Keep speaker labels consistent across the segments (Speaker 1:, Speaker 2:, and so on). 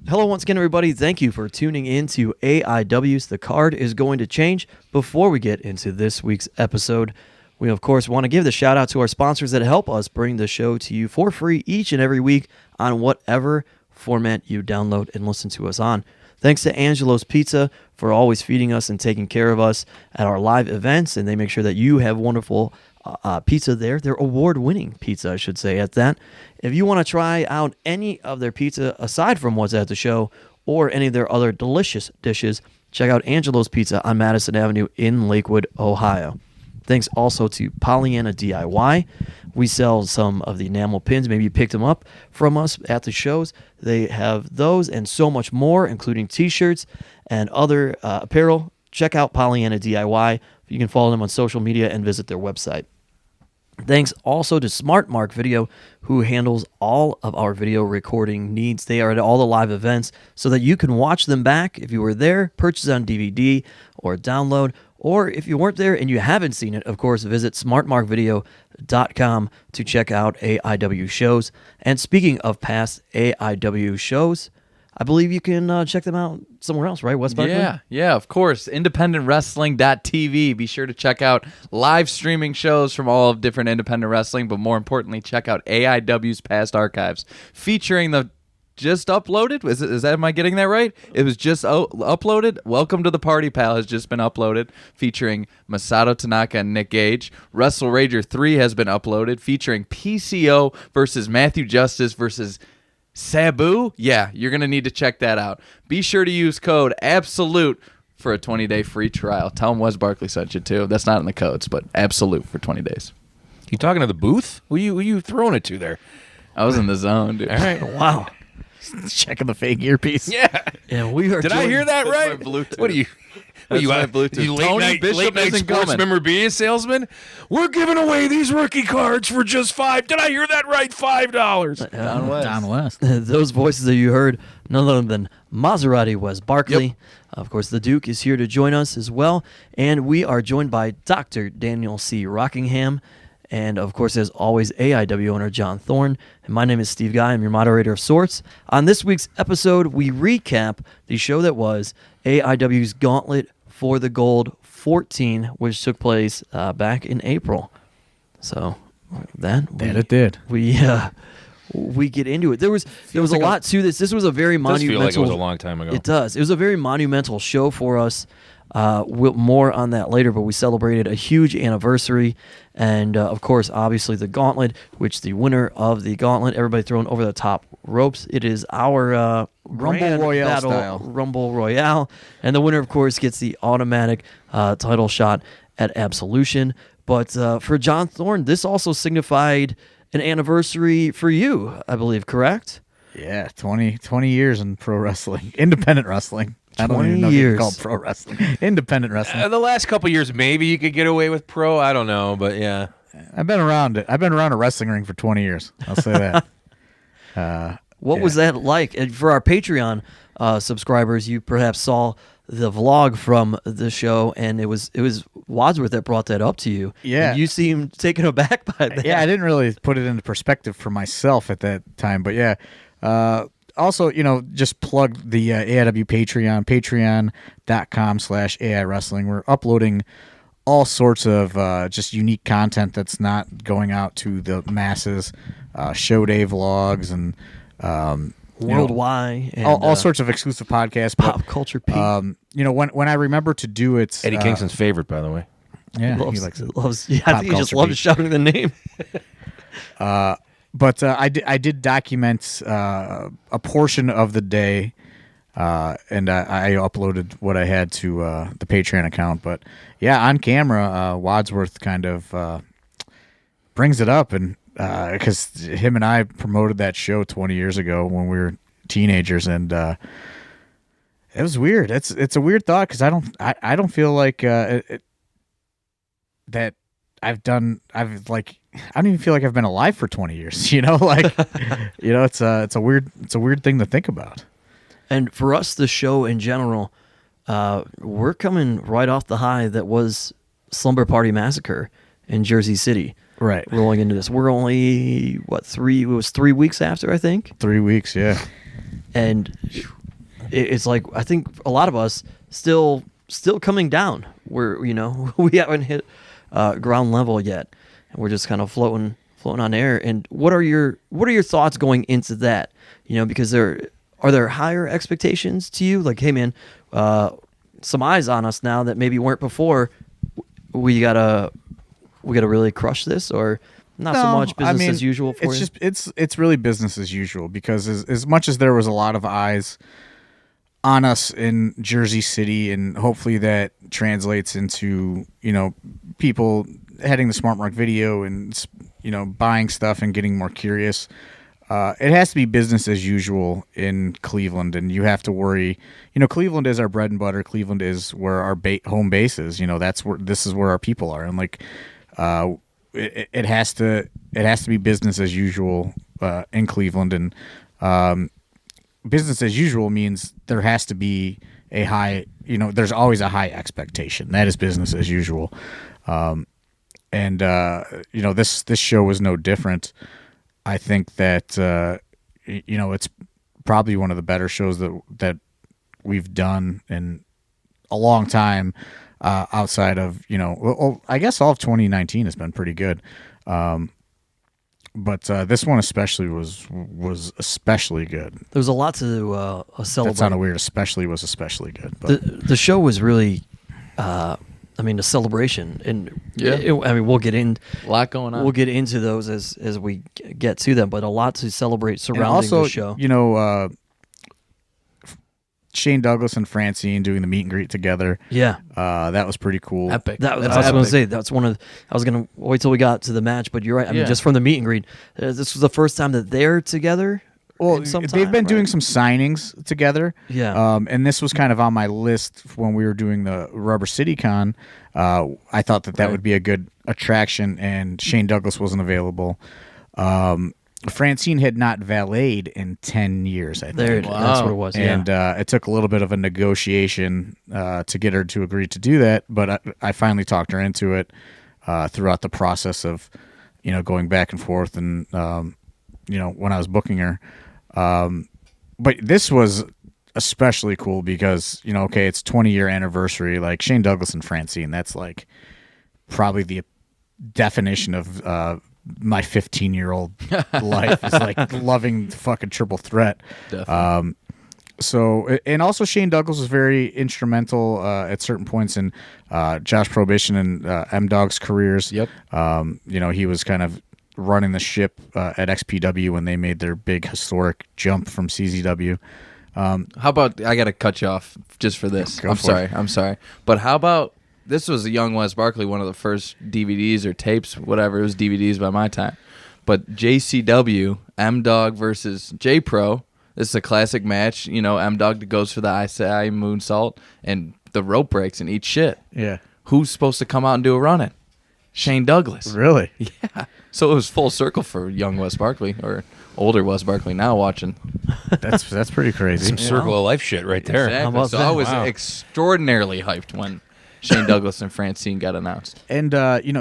Speaker 1: Hello once again, everybody. Thank you for tuning in to AIW's The Card is Going to Change. Before we get into this week's episode, we, of course, want to give the shout-out to our sponsors that help us bring the show to you for free each and every week on whatever format you download and listen to us on. Thanks to Angelo's Pizza for always feeding us and taking care of us at our live events, and they make sure that you have wonderful pizza there. Their award-winning pizza, I should say, at that. If you want to try out any of their pizza aside from what's at the show or any of their other delicious dishes, check out Angelo's Pizza on Madison Avenue in Lakewood, Ohio. Thanks also to Pollyanna DIY. We sell some of the enamel pins. Maybe you picked them up from us at the shows. They have those and so much more, including t-shirts and other apparel. Check out Pollyanna DIY. You can follow them on social media and visit their website. Thanks also to Smart Mark Video, who handles all of our video recording needs. They are at all the live events so that you can watch them back if you were there, purchase on DVD or download, or if you weren't there and you haven't seen it, of course, visit smartmarkvideo.com to check out AIW shows. And speaking of past AIW shows, I believe you can check them out somewhere else, right, Wes Barkley?
Speaker 2: Yeah, of course. IndependentWrestling.tv. Be sure to check out live streaming shows from all of different independent wrestling, but more importantly, check out AIW's past archives featuring the just uploaded. Am I getting that right? It was just uploaded. Welcome to the Party, Pal has just been uploaded, featuring Masato Tanaka and Nick Gage. Wrestle Rager 3 has been uploaded, featuring PCO versus Matthew Justice versus Sabu. Yeah, you're going to need to check that out. Be sure to use code ABSOLUTE for a 20-day free trial. Tell them Wes Barkley sent you too. That's not in the codes, but ABSOLUTE for 20 days.
Speaker 3: You talking to the booth? Who you throwing it to there?
Speaker 2: I was in the zone, dude.
Speaker 3: All right.
Speaker 1: Wow.
Speaker 4: Checking the fake earpiece.
Speaker 3: Yeah.
Speaker 1: And we are
Speaker 3: Did I hear that right?
Speaker 2: my Bluetooth.
Speaker 3: What are you?
Speaker 2: That's
Speaker 3: you
Speaker 2: my Bluetooth.
Speaker 3: You
Speaker 2: Tony
Speaker 3: late
Speaker 2: Bishop
Speaker 3: night
Speaker 2: isn't
Speaker 3: sports
Speaker 2: coming.
Speaker 3: memorabilia salesman? We're giving away these rookie cards for just $5. Did I hear that right? $5.
Speaker 4: Down west.
Speaker 1: Those voices that you heard, none other than Maserati Wes Barkley.
Speaker 3: Yep.
Speaker 1: Of course, the Duke is here to join us as well. And we are joined by Dr. Daniel C. Rockingham. And, of course, as always, AIW owner John Thorne. And my name is Steve Guy. I'm your moderator of sorts. On this week's episode, we recap the show that was AIW's Gauntlet For The Gold 14, which took place back in April. So that
Speaker 4: it did.
Speaker 1: We get into it. There was a lot to this. This was a very monumental.
Speaker 3: Does feel like it was a long time ago.
Speaker 1: It does. It was a very monumental show for us. More on that later, but we celebrated a huge anniversary, and of course, obviously, the Gauntlet, which the winner of the Gauntlet, everybody thrown over the top ropes. It is our
Speaker 4: Rumble Royale
Speaker 1: battle,
Speaker 4: style.
Speaker 1: Rumble Royale, and the winner, of course, gets the automatic title shot at Absolution. But for John Thorne, this also signified an anniversary for you, I believe, correct?
Speaker 4: Yeah, 20 years in pro wrestling. Independent wrestling. I don't
Speaker 1: 20
Speaker 4: even know if you
Speaker 1: years.
Speaker 4: can call it pro wrestling. Independent wrestling.
Speaker 3: The last couple years, maybe you could get away with pro. I don't know, but yeah.
Speaker 4: I've been around it. I've been around a wrestling ring for 20 years. I'll say that.
Speaker 1: What was that like? And for our Patreon subscribers, you perhaps saw the vlog from the show, and it was Wadsworth that brought that up to you.
Speaker 4: Yeah.
Speaker 1: And you seemed taken aback by that.
Speaker 4: Yeah, I didn't really put it into perspective for myself at that time, but yeah. Also, just plug the AIW Patreon, patreon.com/AI Wrestling. We're uploading all sorts of just unique content that's not going out to the masses, show day vlogs and
Speaker 1: Worldwide. And,
Speaker 4: all sorts of exclusive podcasts. But,
Speaker 1: Pop Culture Pete.
Speaker 4: When I remember to do it,
Speaker 3: Eddie Kingston's favorite, by the way.
Speaker 4: yeah,
Speaker 1: loves,
Speaker 4: he likes it.
Speaker 1: loves, yeah, I
Speaker 4: Pop
Speaker 1: think he just
Speaker 4: Culture
Speaker 1: loved
Speaker 4: Pete.
Speaker 1: shouting the name.
Speaker 4: But I did document a portion of the day, and I uploaded what I had to the Patreon account. But yeah, on camera, Wadsworth kind of brings it up, and because him and I promoted that show 20 years ago when we were teenagers, and it was weird. It's a weird thought because I don't feel like that I don't even feel like I've been alive for 20 years, it's a weird thing to think about.
Speaker 1: And for us, the show in general, we're coming right off the high that was Slumber Party Massacre in Jersey City.
Speaker 4: Right.
Speaker 1: Rolling into this. We're only, it was 3 weeks after, I think?
Speaker 4: 3 weeks, yeah.
Speaker 1: and it's like I think a lot of us still coming down. We're we haven't hit ground level yet, and we're just kind of floating on air. And what are your thoughts going into that? Because are there higher expectations to you? Like, hey man, some eyes on us now that maybe weren't before. We gotta really crush this, or not so much business as usual for you?
Speaker 4: It's really business as usual, because as much as there was a lot of eyes on us in Jersey City, and hopefully that translates into people heading the Smart Mark video and buying stuff and getting more curious. It has to be business as usual in Cleveland, and you have to worry. Cleveland is our bread and butter. Cleveland is where our home base is. This is where our people are, and it has to be business as usual in Cleveland. And business as usual means there has to be a high. There's always a high expectation. That is business as usual. This show was no different. I think that it's probably one of the better shows that we've done in a long time, outside of I guess all of 2019 has been pretty good, but this one especially was especially good.
Speaker 1: There was a lot to celebrate.
Speaker 4: That sounded weird. Especially was especially good. But
Speaker 1: the show was really. A celebration, and we'll get in
Speaker 2: a lot going on.
Speaker 1: We'll get into those as we get to them, but a lot to celebrate surrounding the show.
Speaker 4: Shane Douglas and Francine doing the meet and greet together.
Speaker 1: Yeah,
Speaker 4: that was pretty cool.
Speaker 2: Epic.
Speaker 1: I was going to say that's one of. I was going to wait till we got to the match, but you're right. I mean, just from the meet and greet, this was the first time that they're together.
Speaker 4: Well, they've been doing some signings together.
Speaker 1: Yeah.
Speaker 4: And this was kind of on my list when we were doing the Rubber City Con. I thought that would be a good attraction, and Shane Douglas wasn't available. Francine had not valeted in 10 years, I think.
Speaker 1: That's what it was.
Speaker 4: And it took a little bit of a negotiation to get her to agree to do that, but I finally talked her into it throughout the process of, going back and forth and, when I was booking her. But this was especially cool because, it's 20-year anniversary. Like Shane Douglas and Francine, that's like probably the definition of my 15-year-old life is like loving fucking Triple Threat.
Speaker 2: Definitely.
Speaker 4: And also Shane Douglas was very instrumental at certain points in Josh Prohibition and M-Dogg's careers.
Speaker 2: Yep.
Speaker 4: He was kind of running the ship at XPW when they made their big historic jump from CZW.
Speaker 2: How about, I got to cut you off just for this. I'm sorry. But how about, this was a Young Wes Barkley, one of the first DVDs or tapes, whatever. It was DVDs by my time. But JCW, M-Dogg versus J-Pro. This is a classic match. M-Dogg goes for the ICI moonsault, and the rope breaks and eats shit.
Speaker 4: Yeah.
Speaker 2: Who's supposed to come out and do a run-in? Shane Douglas.
Speaker 4: Really?
Speaker 2: Yeah. So it was full circle for young Wes Barkley, or older Wes Barkley now watching.
Speaker 4: That's pretty crazy.
Speaker 3: Some circle of life shit right there.
Speaker 2: Exactly. So I was extraordinarily hyped when Shane Douglas and Francine got announced.
Speaker 4: And,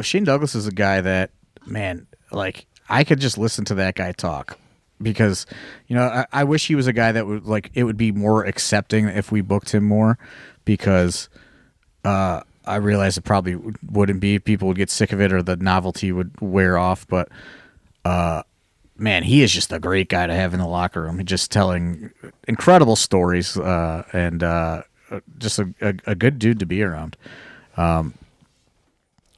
Speaker 4: Shane Douglas is a guy that, man, like, I could just listen to that guy talk. Because, I wish he was a guy that would, like, it would be more accepting if we booked him more. Because, I realize it probably wouldn't be. People would get sick of it, or the novelty would wear off. But, man, he is just a great guy to have in the locker room. He's just telling incredible stories, and just a good dude to be around.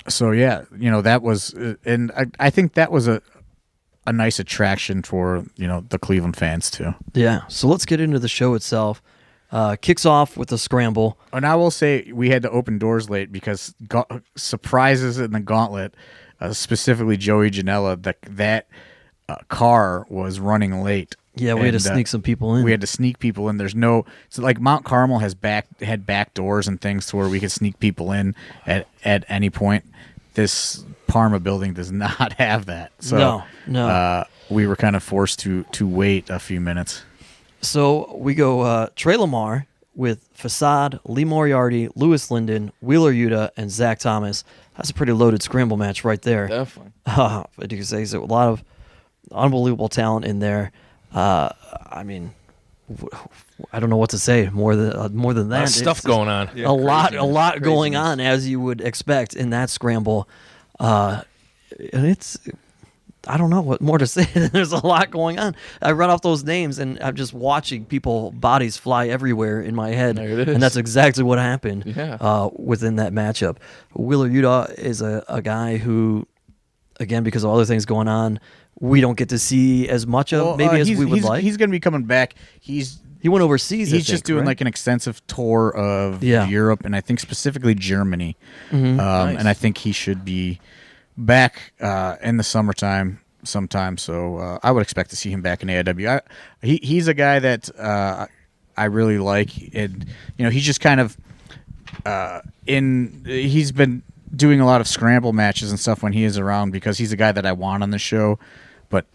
Speaker 4: So yeah, that was, and I think that was a nice attraction for the Cleveland fans too.
Speaker 1: Yeah. So let's get into the show itself. Kicks off with a scramble.
Speaker 4: And I will say we had to open doors late because surprises in the Gauntlet, specifically Joey Janela, that car was running late.
Speaker 1: Yeah, we had to sneak some people in.
Speaker 4: We had to sneak people in. There's no, so like Mount Carmel had back doors and things to where we could sneak people in at any point. This Parma building does not have that. So
Speaker 1: no.
Speaker 4: We were kind of forced to wait a few minutes.
Speaker 1: So we go Trey Lamar with Facade, Lee Moriarty, Lewis Lyndon, Wheeler Yuta, and Zach Thomas. That's a pretty loaded scramble match right there.
Speaker 2: Definitely.
Speaker 1: You can say so, a lot of unbelievable talent in there. I mean, I don't know what to say more than that.
Speaker 3: A lot of stuff
Speaker 1: It's
Speaker 3: going on.
Speaker 2: Yeah,
Speaker 1: a lot going
Speaker 2: craziness.
Speaker 1: on, as you would expect in that scramble. And it's, I don't know what more to say. There's a lot going on. I read off those names, and I'm just watching people bodies fly everywhere in my head.
Speaker 2: There it is.
Speaker 1: And that's exactly what happened
Speaker 2: Yeah.
Speaker 1: within that matchup. Wheeler Yuta is a guy who, again, because of other things going on, we don't get to see as much of maybe as we would like.
Speaker 4: He's going to be coming back.
Speaker 1: He went overseas. I
Speaker 4: He's just
Speaker 1: think,
Speaker 4: doing
Speaker 1: right?
Speaker 4: like an extensive tour of
Speaker 1: Yeah.
Speaker 4: Europe, and I think specifically Germany.
Speaker 3: Nice.
Speaker 4: And I think he should be back in the summertime sometime. So I would expect to see him back in AIW. He's a guy that I really like, and he's just kind of he's been doing a lot of scramble matches and stuff when he is around, because he's a guy that I want on the show, but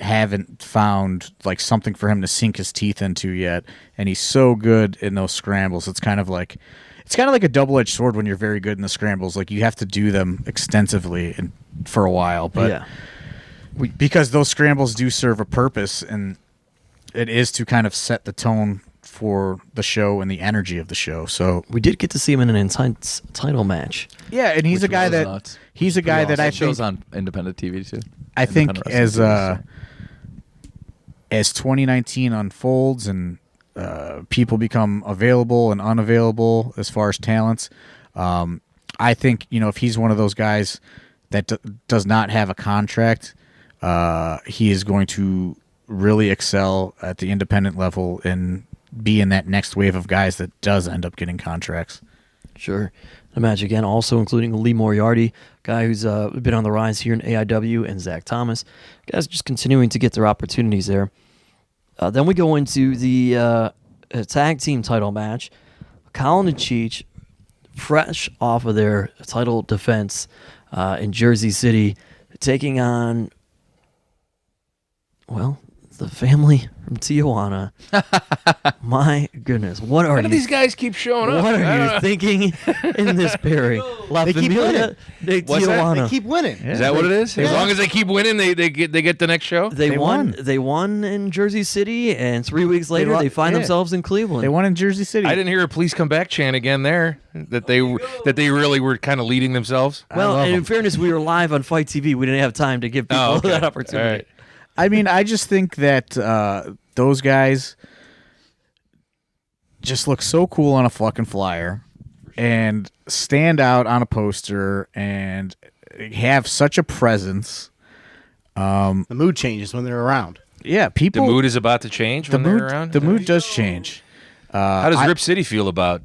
Speaker 4: haven't found like something for him to sink his teeth into yet. And he's so good in those scrambles. It's kind of like a double-edged sword when you're very good in the scrambles. Like, you have to do them extensively and for a while, but
Speaker 1: yeah.
Speaker 4: because those scrambles do serve a purpose, and it is to kind of set the tone for the show and the energy of the show. So
Speaker 1: We did get to see him in an intense title match.
Speaker 4: yeah, and he's a
Speaker 2: Which
Speaker 4: guy
Speaker 2: was
Speaker 4: that
Speaker 2: nuts.
Speaker 4: he's a guy that I
Speaker 2: shows
Speaker 4: think
Speaker 2: on independent TV too.
Speaker 4: I think
Speaker 2: Independent wrestling
Speaker 4: as 2019 unfolds and people become available and unavailable as far as talents, I think if he's one of those guys that does not have a contract, he is going to really excel at the independent level and be in that next wave of guys that does end up getting contracts.
Speaker 1: Sure. The match again, also including Lee Moriarty, guy who's been on the rise here in AIW, and Zach Thomas. Guys just continuing to get their opportunities there. Then we go into the tag team title match. Colin and Cheech, fresh off of their title defense in Jersey City, taking on, well, the family from Tijuana. My goodness, what are
Speaker 3: How do
Speaker 1: you?
Speaker 3: these guys keep showing up?
Speaker 1: What
Speaker 3: I
Speaker 1: are
Speaker 3: don't
Speaker 1: you
Speaker 3: know.
Speaker 1: thinking in this pairing? La
Speaker 5: They keep
Speaker 1: Familia
Speaker 5: winning.
Speaker 1: de
Speaker 3: What's that?
Speaker 1: Tijuana.
Speaker 5: They keep winning.
Speaker 3: Is that what it is? As
Speaker 5: Yeah.
Speaker 3: long as they keep winning, they get the next show.
Speaker 1: They
Speaker 4: They
Speaker 1: won.
Speaker 4: won.
Speaker 1: They won in Jersey City, and 3 weeks later,
Speaker 4: lo-
Speaker 1: they find
Speaker 4: yeah.
Speaker 1: themselves in Cleveland.
Speaker 4: They won in Jersey City.
Speaker 3: I didn't hear a "Please come back" chant again there. That they really were kind of leading themselves.
Speaker 1: well,
Speaker 4: love
Speaker 1: and in
Speaker 4: them.
Speaker 1: fairness, we were live on Fight TV. We didn't have time to give people
Speaker 3: Oh, okay.
Speaker 1: that
Speaker 3: All
Speaker 1: opportunity.
Speaker 3: right.
Speaker 4: I mean, I just think that those guys just look so cool on a fucking flyer and stand out on a poster and have such a presence.
Speaker 5: The mood changes when they're around.
Speaker 4: Yeah,
Speaker 3: The
Speaker 4: people.
Speaker 3: mood is about to change
Speaker 4: the
Speaker 3: when
Speaker 4: mood.
Speaker 3: they're around.
Speaker 4: The mood does change.
Speaker 3: How does
Speaker 4: I-
Speaker 3: Rip City feel about?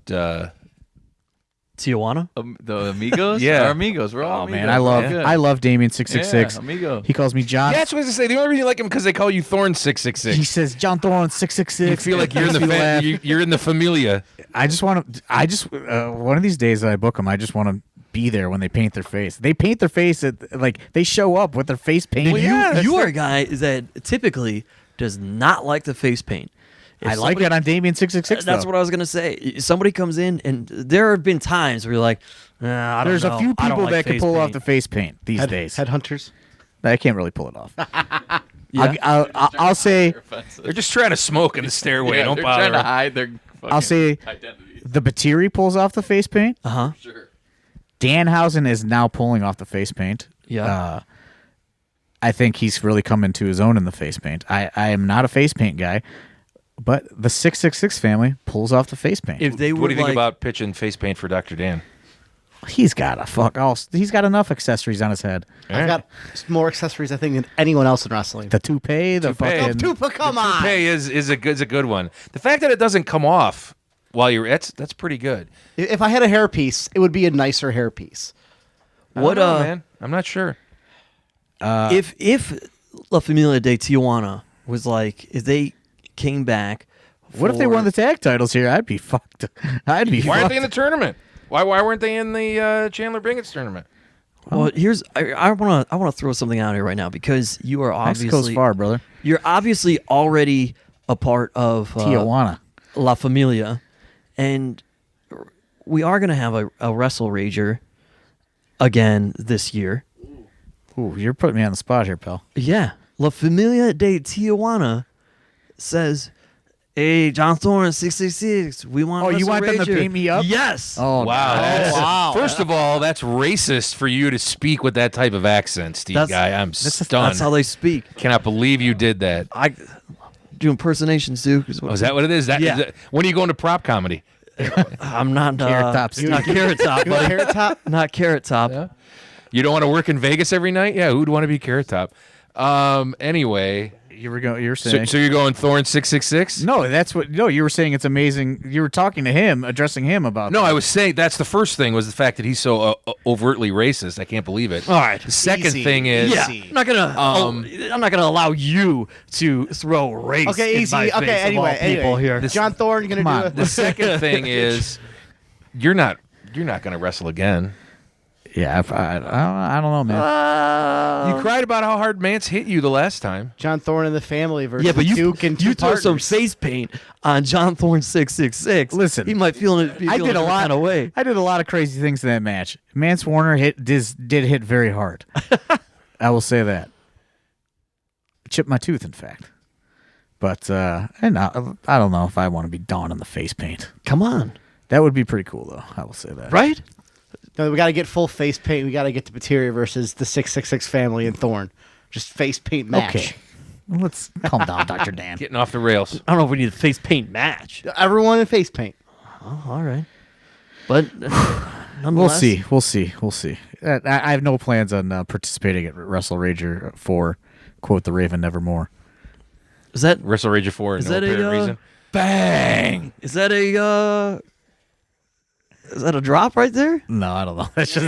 Speaker 1: Tijuana.
Speaker 2: The Amigos?
Speaker 3: Yeah.
Speaker 2: Our Amigos. We're all
Speaker 4: Oh
Speaker 2: amigos.
Speaker 4: man, I love Damien 666.
Speaker 2: Yeah, amigo.
Speaker 4: He calls me John.
Speaker 3: Yeah, that's what I was gonna say. The only reason you like him because they call you Thorn
Speaker 4: He
Speaker 3: 666.
Speaker 4: says John Thorne 666.
Speaker 3: You feel like you're in the
Speaker 4: Makes me laugh.
Speaker 3: you're in the Familia.
Speaker 4: I just want to. One of these days that I book them, I just want to be there when they paint their face. They paint their face they show up with their face painted.
Speaker 1: Well,
Speaker 3: yeah, that's
Speaker 1: you are
Speaker 3: the-
Speaker 1: a guy that typically does not like the face paint. If
Speaker 4: I like
Speaker 1: somebody-
Speaker 4: it on Damien 666.
Speaker 1: That's
Speaker 4: though.
Speaker 1: what I was gonna say. Somebody comes in, and there have been times where you're like, I don't
Speaker 4: There's
Speaker 1: know.
Speaker 4: a few
Speaker 1: I don't
Speaker 4: people
Speaker 1: like
Speaker 4: that can
Speaker 1: face
Speaker 4: pull off
Speaker 1: paint."
Speaker 4: the face paint these days.
Speaker 5: Headhunters.
Speaker 4: I can't really pull it off.
Speaker 1: Yeah.
Speaker 4: I'll say
Speaker 3: They're just trying to smoke in the stairway.
Speaker 2: Yeah,
Speaker 3: Don't
Speaker 2: they're
Speaker 3: bother.
Speaker 2: trying to
Speaker 3: them.
Speaker 2: hide their fucking
Speaker 4: I'll say
Speaker 2: identities.
Speaker 4: the Batiri pulls off the face paint.
Speaker 1: Uh-huh.
Speaker 2: Sure.
Speaker 4: Danhausen is now pulling off the face paint.
Speaker 1: Yeah.
Speaker 4: I think he's really come into his own in the face paint. I am not a face paint guy, but the 666 family pulls off the face paint.
Speaker 1: If they
Speaker 3: What
Speaker 1: would
Speaker 3: do you think
Speaker 1: like,
Speaker 3: about pitching face paint for Dr. Dan?
Speaker 4: He's got he's got enough accessories on his head.
Speaker 5: I've got more accessories, I think, than anyone else in wrestling.
Speaker 4: The toupee, the
Speaker 3: Toupee.
Speaker 4: fucking.
Speaker 5: Tupa, come on.
Speaker 3: Toupee is a good one. The fact that it doesn't come off while you're that's pretty good.
Speaker 5: If I had a hairpiece, it would be a nicer hairpiece.
Speaker 1: what
Speaker 3: I don't know, man? I'm not sure.
Speaker 1: if La Familia de Tijuana was like, if they came back,
Speaker 4: What if they won the tag titles here? I'd be fucked. I'd be
Speaker 3: Why aren't
Speaker 4: fucked.
Speaker 3: they in the tournament? Why weren't they in the Chandler Bingett's tournament?
Speaker 1: Well, here's I want to throw something out here right now, because you are
Speaker 4: Mexico's
Speaker 1: obviously
Speaker 4: far, brother.
Speaker 1: you're obviously already a part of
Speaker 4: Tijuana.
Speaker 1: La Familia, and we are going to have a Wrestle Rager again this year.
Speaker 4: Ooh, you're putting me on the spot here, pal.
Speaker 1: Yeah, La Familia de Tijuana says, Hey, John Thorne, 666. We want.
Speaker 4: Oh, you
Speaker 1: Russell
Speaker 4: want them to
Speaker 1: Rager."
Speaker 4: paint me up?
Speaker 1: Yes.
Speaker 4: Oh,
Speaker 3: Wow.
Speaker 4: no.
Speaker 3: That's,
Speaker 5: wow.
Speaker 3: First of all, that's racist for you to speak with that type of accent, Steve Guy. I'm stunned.
Speaker 1: That's how they speak.
Speaker 3: Cannot believe you did that.
Speaker 1: I do impersonations too.
Speaker 3: Oh, is that what it is?
Speaker 1: Yeah.
Speaker 3: When are you going to prop comedy?
Speaker 1: I'm not
Speaker 4: Carrot Top, Steve.
Speaker 1: Not Carrot Top,
Speaker 5: You want
Speaker 1: buddy.
Speaker 5: Carrot Top?
Speaker 1: Not Carrot Top.
Speaker 3: Yeah. You don't want to work in Vegas every night? Yeah, who'd want to be Carrot Top? Anyway,
Speaker 4: You were saying.
Speaker 3: so you're going Thorne 666?
Speaker 4: No, that's what. No, you were saying it's amazing. You were talking to him, addressing him about.
Speaker 3: No,
Speaker 4: that.
Speaker 3: I was saying that's the first thing was the fact that he's so overtly racist. I can't believe it.
Speaker 1: All right.
Speaker 3: The second
Speaker 5: Easy.
Speaker 3: thing is,
Speaker 1: Yeah, I'm not gonna. I'm not gonna allow you to throw race.
Speaker 5: Okay,
Speaker 1: in
Speaker 5: easy.
Speaker 1: my
Speaker 5: Okay,
Speaker 1: face of all
Speaker 5: anyway.
Speaker 1: people here.
Speaker 5: John Thorne going to
Speaker 4: Come
Speaker 5: do
Speaker 4: on.
Speaker 3: the second thing is, you're not going to wrestle again.
Speaker 4: Yeah, I don't know, man.
Speaker 3: You cried about how hard Mance hit you the last time.
Speaker 5: John Thorne and the Family versus
Speaker 1: Yeah, but you
Speaker 5: Duke and
Speaker 1: you
Speaker 5: two
Speaker 1: throw some
Speaker 5: partners.
Speaker 1: face paint on John Thorne 666.
Speaker 4: Listen,
Speaker 1: he might feel it.
Speaker 4: I did a lot
Speaker 1: kind of way.
Speaker 4: I did a lot of crazy things in that match. Mance Warner did hit very hard. I will say that. Chipped my tooth, in fact. But and I don't know if I want to be donning the face paint.
Speaker 1: Come on,
Speaker 4: That would be pretty cool, though. I will say that.
Speaker 1: right?
Speaker 5: No, we got to get full face paint. We got to get the Materia versus the 666 Family and Thorne. Just face paint match.
Speaker 4: Okay. Let's calm down, Dr. Dan.
Speaker 3: Getting off the rails.
Speaker 1: I don't know if we need a face paint match.
Speaker 5: Everyone in face paint.
Speaker 1: Oh, all right, but
Speaker 4: We'll
Speaker 1: nonetheless,
Speaker 4: see. We'll see. I have no plans on participating at Wrestle Rager for, quote, the Raven Nevermore.
Speaker 1: Is that
Speaker 3: Wrestle Rager 4,
Speaker 1: Is
Speaker 3: no
Speaker 1: that a,
Speaker 3: apparent reason.
Speaker 1: bang? Is that a drop right there?
Speaker 4: No, I don't know. That's just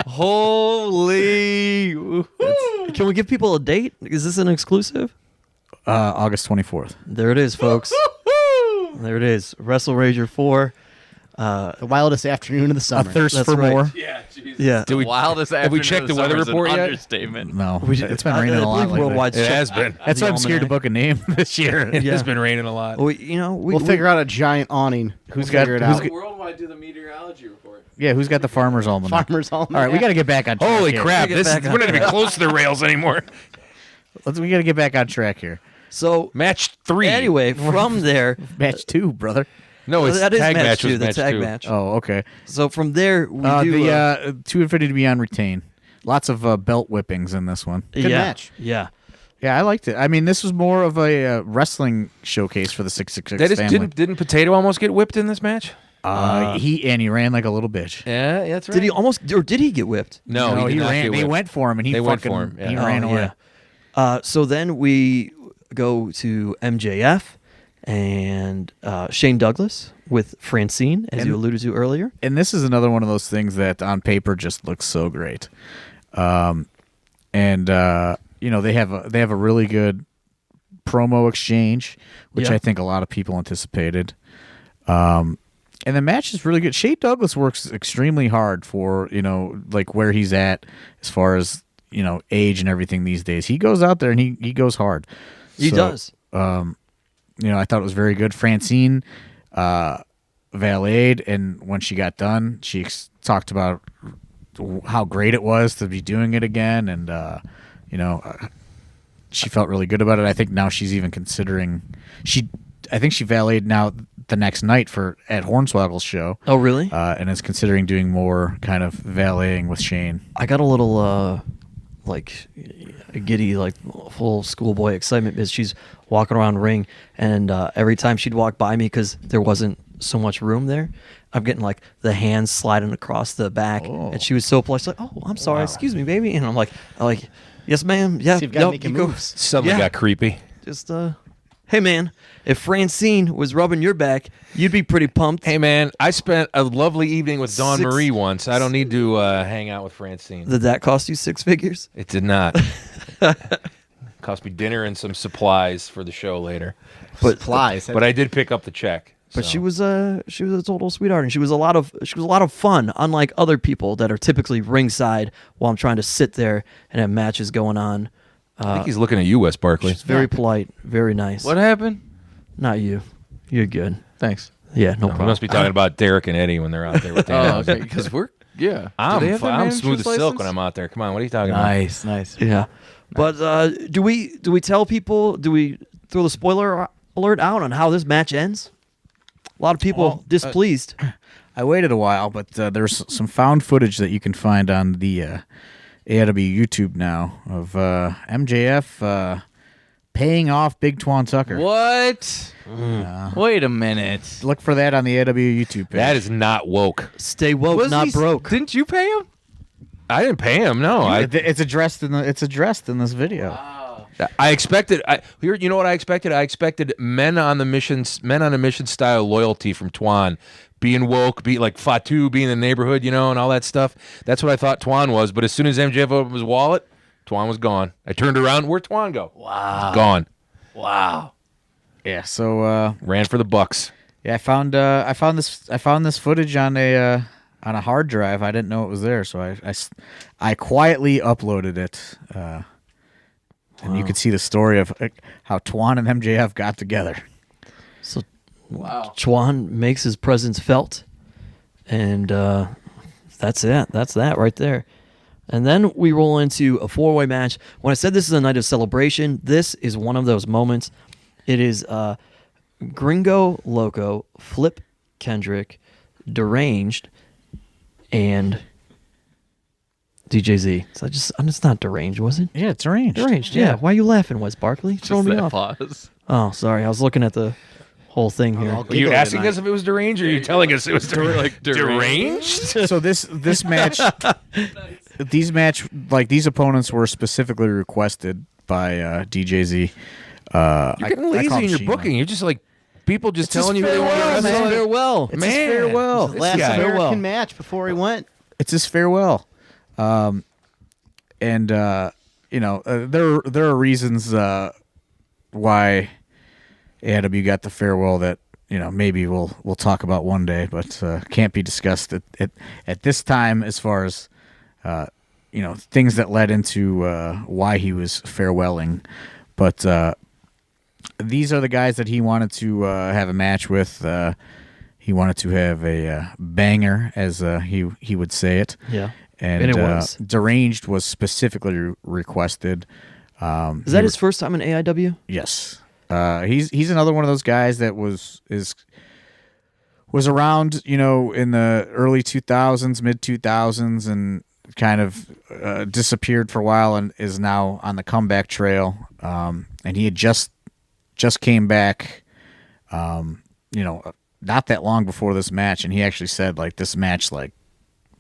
Speaker 1: Holy! Can we give people a date? Is this an exclusive?
Speaker 4: August 24th.
Speaker 1: There it is, folks. There it is. Wrestle Rager 4.
Speaker 5: The wildest afternoon of the
Speaker 4: A
Speaker 5: summer.
Speaker 4: thirst
Speaker 1: That's
Speaker 4: for
Speaker 1: right.
Speaker 4: more?
Speaker 1: Yeah.
Speaker 3: Do we-
Speaker 2: Wildest
Speaker 3: have we
Speaker 2: afternoon
Speaker 3: checked
Speaker 2: of
Speaker 3: the weather
Speaker 2: summer is an
Speaker 3: report yet?
Speaker 2: Understatement.
Speaker 4: No.
Speaker 1: We-
Speaker 4: It's been
Speaker 1: I-
Speaker 4: raining
Speaker 1: I
Speaker 4: a lot
Speaker 1: believe
Speaker 4: lately.
Speaker 1: worldwide
Speaker 3: It
Speaker 1: check.
Speaker 3: has been.
Speaker 4: That's
Speaker 1: The
Speaker 4: why I'm scared to
Speaker 1: almanac.
Speaker 4: book a name this year.
Speaker 3: It
Speaker 1: Yeah.
Speaker 3: has been raining a lot.
Speaker 1: We
Speaker 5: We'll figure out a giant awning.
Speaker 4: Who's
Speaker 5: We'll
Speaker 4: got-
Speaker 5: figure it
Speaker 4: who's
Speaker 5: out.
Speaker 4: got-
Speaker 2: Worldwide do the meteorology report.
Speaker 4: Yeah, who's got the Farmer's Almanac?
Speaker 5: Farmers all.
Speaker 4: All right, we got to get back on track.
Speaker 3: Holy
Speaker 4: here.
Speaker 3: crap!
Speaker 1: Get
Speaker 3: This
Speaker 1: back
Speaker 3: is,
Speaker 1: on
Speaker 3: we're not even close to the rails anymore.
Speaker 4: We got to get back on track here.
Speaker 1: So
Speaker 3: Match 3.
Speaker 1: anyway, from there,
Speaker 4: Match 2, brother.
Speaker 3: no, it's
Speaker 1: that is
Speaker 3: tag
Speaker 1: match
Speaker 3: match.
Speaker 1: 2,
Speaker 3: Was
Speaker 1: the
Speaker 3: match
Speaker 1: tag
Speaker 3: 2.
Speaker 1: match.
Speaker 4: Oh, okay.
Speaker 1: So from there, we do
Speaker 4: The To Infinity Beyond retain. Lots of belt whippings in this one.
Speaker 5: Good
Speaker 1: yeah,
Speaker 5: match.
Speaker 1: Yeah.
Speaker 4: Yeah, I liked it. I mean, this was more of a wrestling showcase for the 666
Speaker 3: That is,
Speaker 4: family.
Speaker 3: didn't Potato almost get whipped in this match?
Speaker 4: He ran like a little bitch.
Speaker 3: Yeah, that's right.
Speaker 1: Did he almost, or did he get whipped?
Speaker 3: No, he did not
Speaker 4: ran.
Speaker 3: get
Speaker 4: They
Speaker 3: whipped.
Speaker 4: went for him, and he
Speaker 3: They went
Speaker 4: fucking
Speaker 3: for him, yeah.
Speaker 4: he
Speaker 3: Oh,
Speaker 4: ran away.
Speaker 1: So then we go to MJF and Shane Douglas with Francine, as you alluded to earlier.
Speaker 4: And this is another one of those things that on paper just looks so great. You know, they have a really good promo exchange, which
Speaker 1: Yeah.
Speaker 4: I think a lot of people anticipated. And the match is really good. Shane Douglas works extremely hard for, you know, like where he's at as far as, you know, age and everything these days. He goes out there and he goes hard.
Speaker 1: He
Speaker 4: So,
Speaker 1: does.
Speaker 4: You know, I thought it was very good. Francine valeted, and when she got done, she talked about how great it was to be doing it again, and you know, she felt really good about it. I think now she's even considering I think she valeted now the next night at Hornswoggle's show.
Speaker 1: Oh, really?
Speaker 4: And is considering doing more kind of valeting with Shane.
Speaker 1: I got a little like giddy, like full schoolboy excitement because she's walking around the ring, and every time she'd walk by me, because there wasn't so much room there, I'm getting like the hands sliding across the back, and she was so polite. She's like, "Oh, I'm sorry, excuse me, baby," and I'm like, "Yes, ma'am. Yeah,
Speaker 5: So you've got to
Speaker 1: nope,
Speaker 5: make
Speaker 1: you go."
Speaker 5: moves.
Speaker 3: Suddenly
Speaker 1: Yeah.
Speaker 3: got creepy.
Speaker 1: Just hey man, if Francine was rubbing your back, you'd be pretty pumped.
Speaker 3: Hey man, I spent a lovely evening with Dawn
Speaker 1: Six-
Speaker 3: Marie once. I don't need to hang out with Francine.
Speaker 1: Did that cost you 6 figures?
Speaker 3: It did not. Cost me dinner and some supplies for the show later.
Speaker 1: But
Speaker 5: Supplies.
Speaker 3: But I did pick up the check.
Speaker 1: But
Speaker 3: so.
Speaker 1: she was a total sweetheart, and she was a lot of fun. Unlike other people that are typically ringside while I'm trying to sit there and have matches going on.
Speaker 3: I think he's looking at you, Wes Barkley.
Speaker 1: She's very polite, very nice.
Speaker 2: What happened?
Speaker 1: Not you. You're good.
Speaker 2: Thanks.
Speaker 1: Yeah, no
Speaker 3: We
Speaker 1: problem.
Speaker 3: must be talking about Derek and Eddie when they're out there with
Speaker 2: Oh,
Speaker 3: Daniel.
Speaker 2: okay. Because we're Do
Speaker 3: I'm
Speaker 2: they have their
Speaker 3: I'm smooth as
Speaker 2: manager's
Speaker 3: silk when
Speaker 2: license?
Speaker 3: I'm out there. Come on, what are you talking
Speaker 2: Nice.
Speaker 1: Yeah, but do we tell people? Do we throw the spoiler alert out on how this match ends? A lot of people displeased.
Speaker 4: I waited a while, but there's some found footage that you can find on the AIW YouTube now of MJF paying off Big Twan Tucker.
Speaker 2: What? Wait a minute.
Speaker 4: Look for that on the AIW YouTube page.
Speaker 3: That is not woke.
Speaker 1: Stay woke,
Speaker 2: Was
Speaker 1: not
Speaker 2: he-
Speaker 1: broke.
Speaker 2: Didn't you pay him?
Speaker 3: I didn't pay him. No,
Speaker 4: It's addressed in this video.
Speaker 3: I expected. You know what I expected? I expected men on a mission style loyalty from Twan, being woke, be like Fatu, being in the neighborhood, and all that stuff. That's what I thought Twan was. But as soon as MJF opened his wallet, Twan was gone. I turned around. Where'd Twan go?
Speaker 2: Wow.
Speaker 3: He's gone.
Speaker 2: Wow.
Speaker 4: Yeah. So
Speaker 3: Ran for the Bucks.
Speaker 4: yeah, I found this footage on a hard drive. I didn't know it was there, so I quietly uploaded it. And you could see the story of how Twan and MJF got together.
Speaker 1: So
Speaker 2: Wow.
Speaker 1: Chuan makes his presence felt, and that's it. That's that right there. And then we roll into a four-way match. When I said this is a night of celebration, this is one of those moments. It is Gringo, Loco, Flip, Kendrick, Deranged, and DJZ. So it's not Deranged, was it?
Speaker 4: Yeah, it's arranged.
Speaker 1: Deranged, yeah. Why are you laughing, Wes Barkley? Throwing me
Speaker 2: That
Speaker 1: off.
Speaker 2: pause.
Speaker 1: Oh,
Speaker 2: sorry.
Speaker 1: I was looking at the whole thing here.
Speaker 5: I'll
Speaker 3: Are you
Speaker 5: giggle
Speaker 3: asking
Speaker 5: tonight.
Speaker 3: us if it was deranged, or are you telling us it was deranged?
Speaker 4: So this match, these opponents were specifically requested by DJZ.
Speaker 3: You're getting lazy in your booking. You're just like people just telling you who they want to
Speaker 1: farewell,
Speaker 3: wrestle.
Speaker 1: man. Farewell.
Speaker 4: It's his farewell.
Speaker 3: This
Speaker 5: Last
Speaker 3: guy.
Speaker 5: American match before he went.
Speaker 4: It's his farewell. There are reasons why AIW got the farewell that maybe we'll talk about one day, but can't be discussed at this time as far as things that led into why he was farewelling. But these are the guys that he wanted to have a match with. He wanted to have a banger, as he would say it.
Speaker 1: Yeah.
Speaker 4: And
Speaker 1: it was.
Speaker 4: Deranged was specifically requested.
Speaker 1: Is that his first time in AIW?
Speaker 4: Yes. He's another one of those guys that was around, in the early 2000s, mid 2000s, and kind of disappeared for a while and is now on the comeback trail. And he had just came back, not that long before this match, and he actually said this match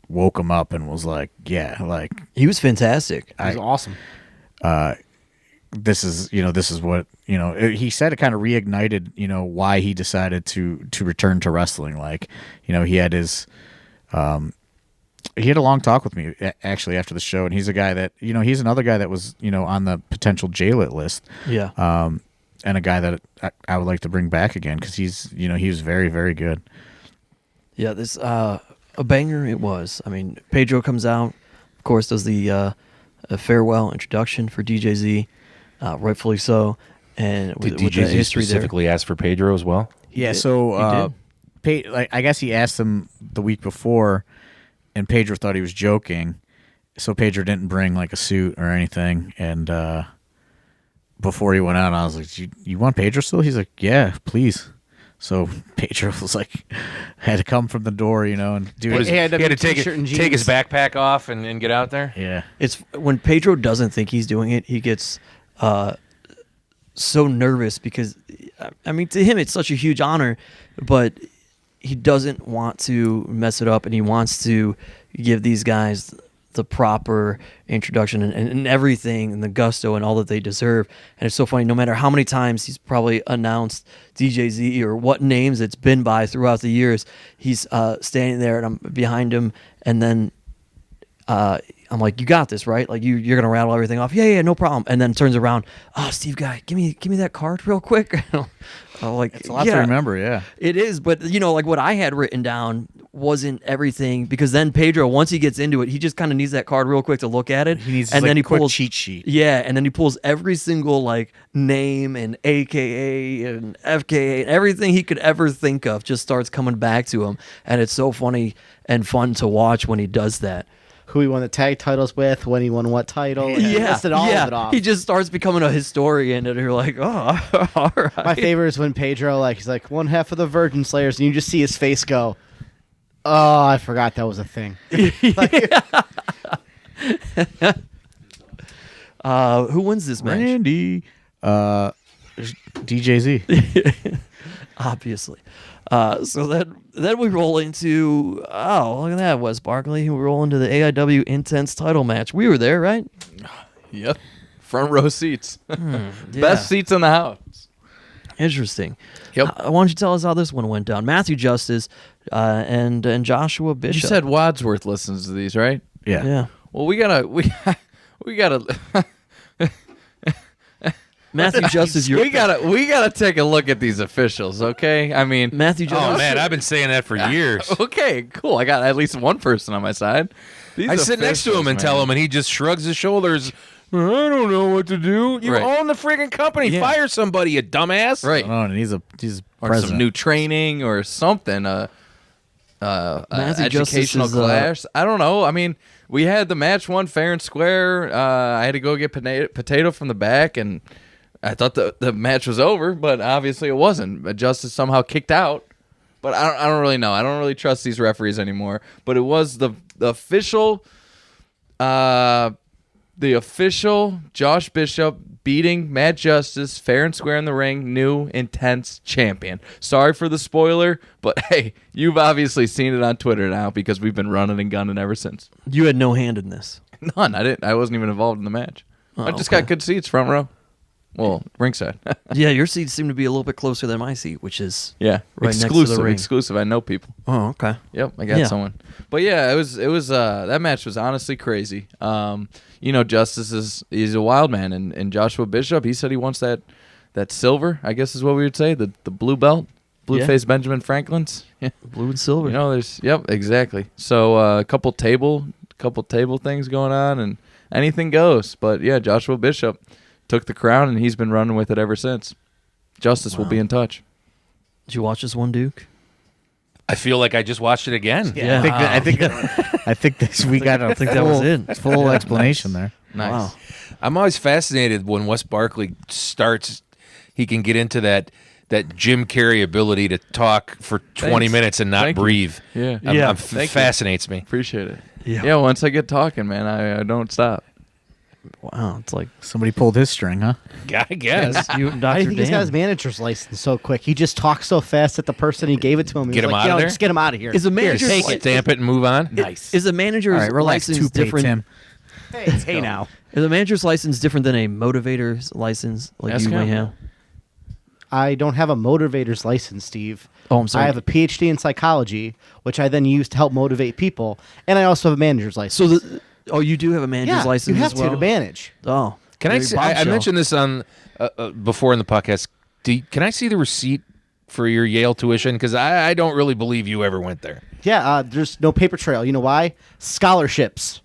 Speaker 4: woke him up and was like, yeah,
Speaker 1: He was fantastic.
Speaker 5: It was awesome.
Speaker 4: this is what he said. It kind of reignited why he decided to return to wrestling. He had his he had a long talk with me actually after the show, and he's a guy that he's another guy that was on the potential jail it list.
Speaker 1: Yeah.
Speaker 4: And a guy that I would like to bring back again because he was very, very good.
Speaker 1: Yeah, this a banger it was. I mean, Pedro comes out, of course, does the a farewell introduction for DJZ, rightfully so. And
Speaker 3: Did
Speaker 1: with the
Speaker 3: DJZ
Speaker 1: history
Speaker 3: specifically ask for Pedro as well?
Speaker 4: Yeah,
Speaker 1: did.
Speaker 4: so
Speaker 1: He
Speaker 4: I guess he asked him the week before, and Pedro thought he was joking, so Pedro didn't bring a suit or anything. And before he went out, I was like, "You want Pedro still?" He's like, "Yeah, please." So Pedro was had to come from the door, and do it.
Speaker 3: He had to take
Speaker 5: t-shirt and
Speaker 3: his
Speaker 5: jeans.
Speaker 3: backpack off and get out there?
Speaker 4: Yeah,
Speaker 1: It's when Pedro doesn't think he's doing it, he gets so nervous because, I mean, to him it's such a huge honor, but he doesn't want to mess it up, and he wants to give these guys the proper introduction and everything and the gusto and all that they deserve. And it's so funny, no matter how many times he's probably announced DJZ or what names it's been by throughout the years, he's standing there and I'm behind him, and then I'm like, "You got this, right? You're gonna rattle everything off." Yeah, no problem. And then turns around, "Oh, Steve guy, give me that card real quick." I'm like,
Speaker 4: it's a lot to remember. Yeah,
Speaker 1: it is, but what I had written down wasn't everything, because then Pedro, once he gets into it, he just kind of needs that card real quick to look at it.
Speaker 4: he needs
Speaker 1: and then he
Speaker 4: quick
Speaker 1: pulls
Speaker 4: cheat sheet.
Speaker 1: Yeah, and then he pulls every single name and AKA and FKA and everything he could ever think of just starts coming back to him, and it's so funny and fun to watch when he does that.
Speaker 5: who he won the tag titles with, when he won what title. And he listed all of it off.
Speaker 1: He just starts becoming a historian, and you're like, oh, all right.
Speaker 5: My favorite is when Pedro, he's like, one half of the Virgin Slayers, and you just see his face go, oh, I forgot that was a thing.
Speaker 1: Who wins this match?
Speaker 4: Randy. DJZ.
Speaker 1: Obviously. So then we roll into, look at that, Wes Barkley. We roll into the AIW Intense title match. We were there, right?
Speaker 2: Yep. Front row seats.
Speaker 1: Yeah.
Speaker 2: Best seats in the house.
Speaker 1: Interesting.
Speaker 2: Yep.
Speaker 1: Why don't you tell us how this one went down? Matthew Justice and Joshua Bishop.
Speaker 2: You said Wadsworth listens to these, right?
Speaker 4: Yeah.
Speaker 1: Yeah.
Speaker 2: Well, we gotta
Speaker 1: Matthew Justice,
Speaker 2: we gotta take a look at these officials, okay? I mean,
Speaker 1: Matthew Justice.
Speaker 3: Oh man, I've been saying that for years.
Speaker 2: okay, cool. I got at least one person on my side. These
Speaker 3: I sit next to him and
Speaker 2: officials,
Speaker 3: tell
Speaker 2: man.
Speaker 3: him, and he just shrugs his shoulders. I don't know what to do. You
Speaker 2: Right.
Speaker 3: own the friggin' company.
Speaker 1: Yeah.
Speaker 3: Fire somebody, you dumbass.
Speaker 2: Right.
Speaker 4: Oh, and he's
Speaker 2: Or
Speaker 4: president.
Speaker 2: some new training or something.
Speaker 1: Matthew Justice
Speaker 2: Educational
Speaker 1: is,
Speaker 2: class. I don't know. I mean, we had the match one fair and square. I had to go get potato from the back, and I thought the match was over, but obviously it wasn't. Justice somehow kicked out. But I don't really know. I don't really trust these referees anymore. But it was the official Josh Bishop beating Matt Justice fair and square in the ring, new intense champion. Sorry for the spoiler, but hey, you've obviously seen it on Twitter now because we've been running and gunning ever since.
Speaker 1: You had no hand in this.
Speaker 2: None. I didn't. I wasn't even involved in the match.
Speaker 1: Oh,
Speaker 2: I just
Speaker 1: okay.
Speaker 2: got good seats, front row. Well, ringside.
Speaker 1: Yeah, your seats seem to be a little bit closer than my seat, which is
Speaker 2: Yeah,
Speaker 1: right next to the
Speaker 2: exclusive.
Speaker 1: ring.
Speaker 2: Exclusive. I know people.
Speaker 1: Oh, okay.
Speaker 2: Yep, I got
Speaker 1: Yeah.
Speaker 2: someone. But yeah, it was that match was honestly crazy. Justice he's a wild man, and Joshua Bishop, he said he wants that silver, I guess is what we would say, the blue belt, blue-faced Benjamin Franklin's. Yeah.
Speaker 1: Blue and silver.
Speaker 2: Exactly. So a couple table things going on, and anything goes. But yeah, Joshua Bishop took the crown, and he's been running with it ever since. Justice will be in touch.
Speaker 1: Did you watch this one, Duke?
Speaker 3: I feel like I just watched it again.
Speaker 1: Yeah.
Speaker 4: I think we got a
Speaker 1: that was it.
Speaker 4: full explanation there.
Speaker 2: Nice.
Speaker 1: Wow.
Speaker 3: I'm always fascinated when Wes Barkley starts. He can get into that Jim Carrey ability to talk for 20
Speaker 2: Thanks.
Speaker 3: minute and not
Speaker 2: Thank you.
Speaker 3: breathe.
Speaker 2: Yeah.
Speaker 3: Fascinates me.
Speaker 2: Appreciate it.
Speaker 1: Yeah.
Speaker 2: Once I get talking, man, I don't stop.
Speaker 1: Wow, it's like
Speaker 4: Somebody pulled his string, huh?
Speaker 3: I guess.
Speaker 1: you and
Speaker 5: I
Speaker 1: Dr.
Speaker 5: think he's got
Speaker 1: Dan.
Speaker 5: his manager's license so quick. He just talks so fast that the person he gave it to him,
Speaker 3: Get
Speaker 5: he's
Speaker 3: him
Speaker 5: like,
Speaker 3: out of there?
Speaker 5: just get him out of here.
Speaker 1: Is a manager's
Speaker 3: Take it, stamp it, and move on.
Speaker 4: Nice.
Speaker 1: Is a manager's
Speaker 4: All right, relax.
Speaker 1: license
Speaker 4: Toupee,
Speaker 1: different?
Speaker 4: Tim.
Speaker 5: Hey now.
Speaker 1: Is a manager's license different than a motivator's license like
Speaker 2: Ask
Speaker 1: you may
Speaker 2: him.
Speaker 1: have?
Speaker 5: I don't have a motivator's license, Steve.
Speaker 1: Oh, I'm sorry.
Speaker 5: I have a PhD in psychology, which I then use to help motivate people, and I also have a manager's license.
Speaker 1: So you do have a manager's
Speaker 5: yeah,
Speaker 1: license
Speaker 5: you have
Speaker 1: as well?
Speaker 5: to manage.
Speaker 1: Oh.
Speaker 3: Can I?
Speaker 1: very
Speaker 3: See, I
Speaker 1: bombshell.
Speaker 3: mentioned this on before in the podcast. Can I see the receipt for your Yale tuition? Because I don't really believe you ever went there.
Speaker 5: Yeah, there's no paper trail. You know why? Scholarships.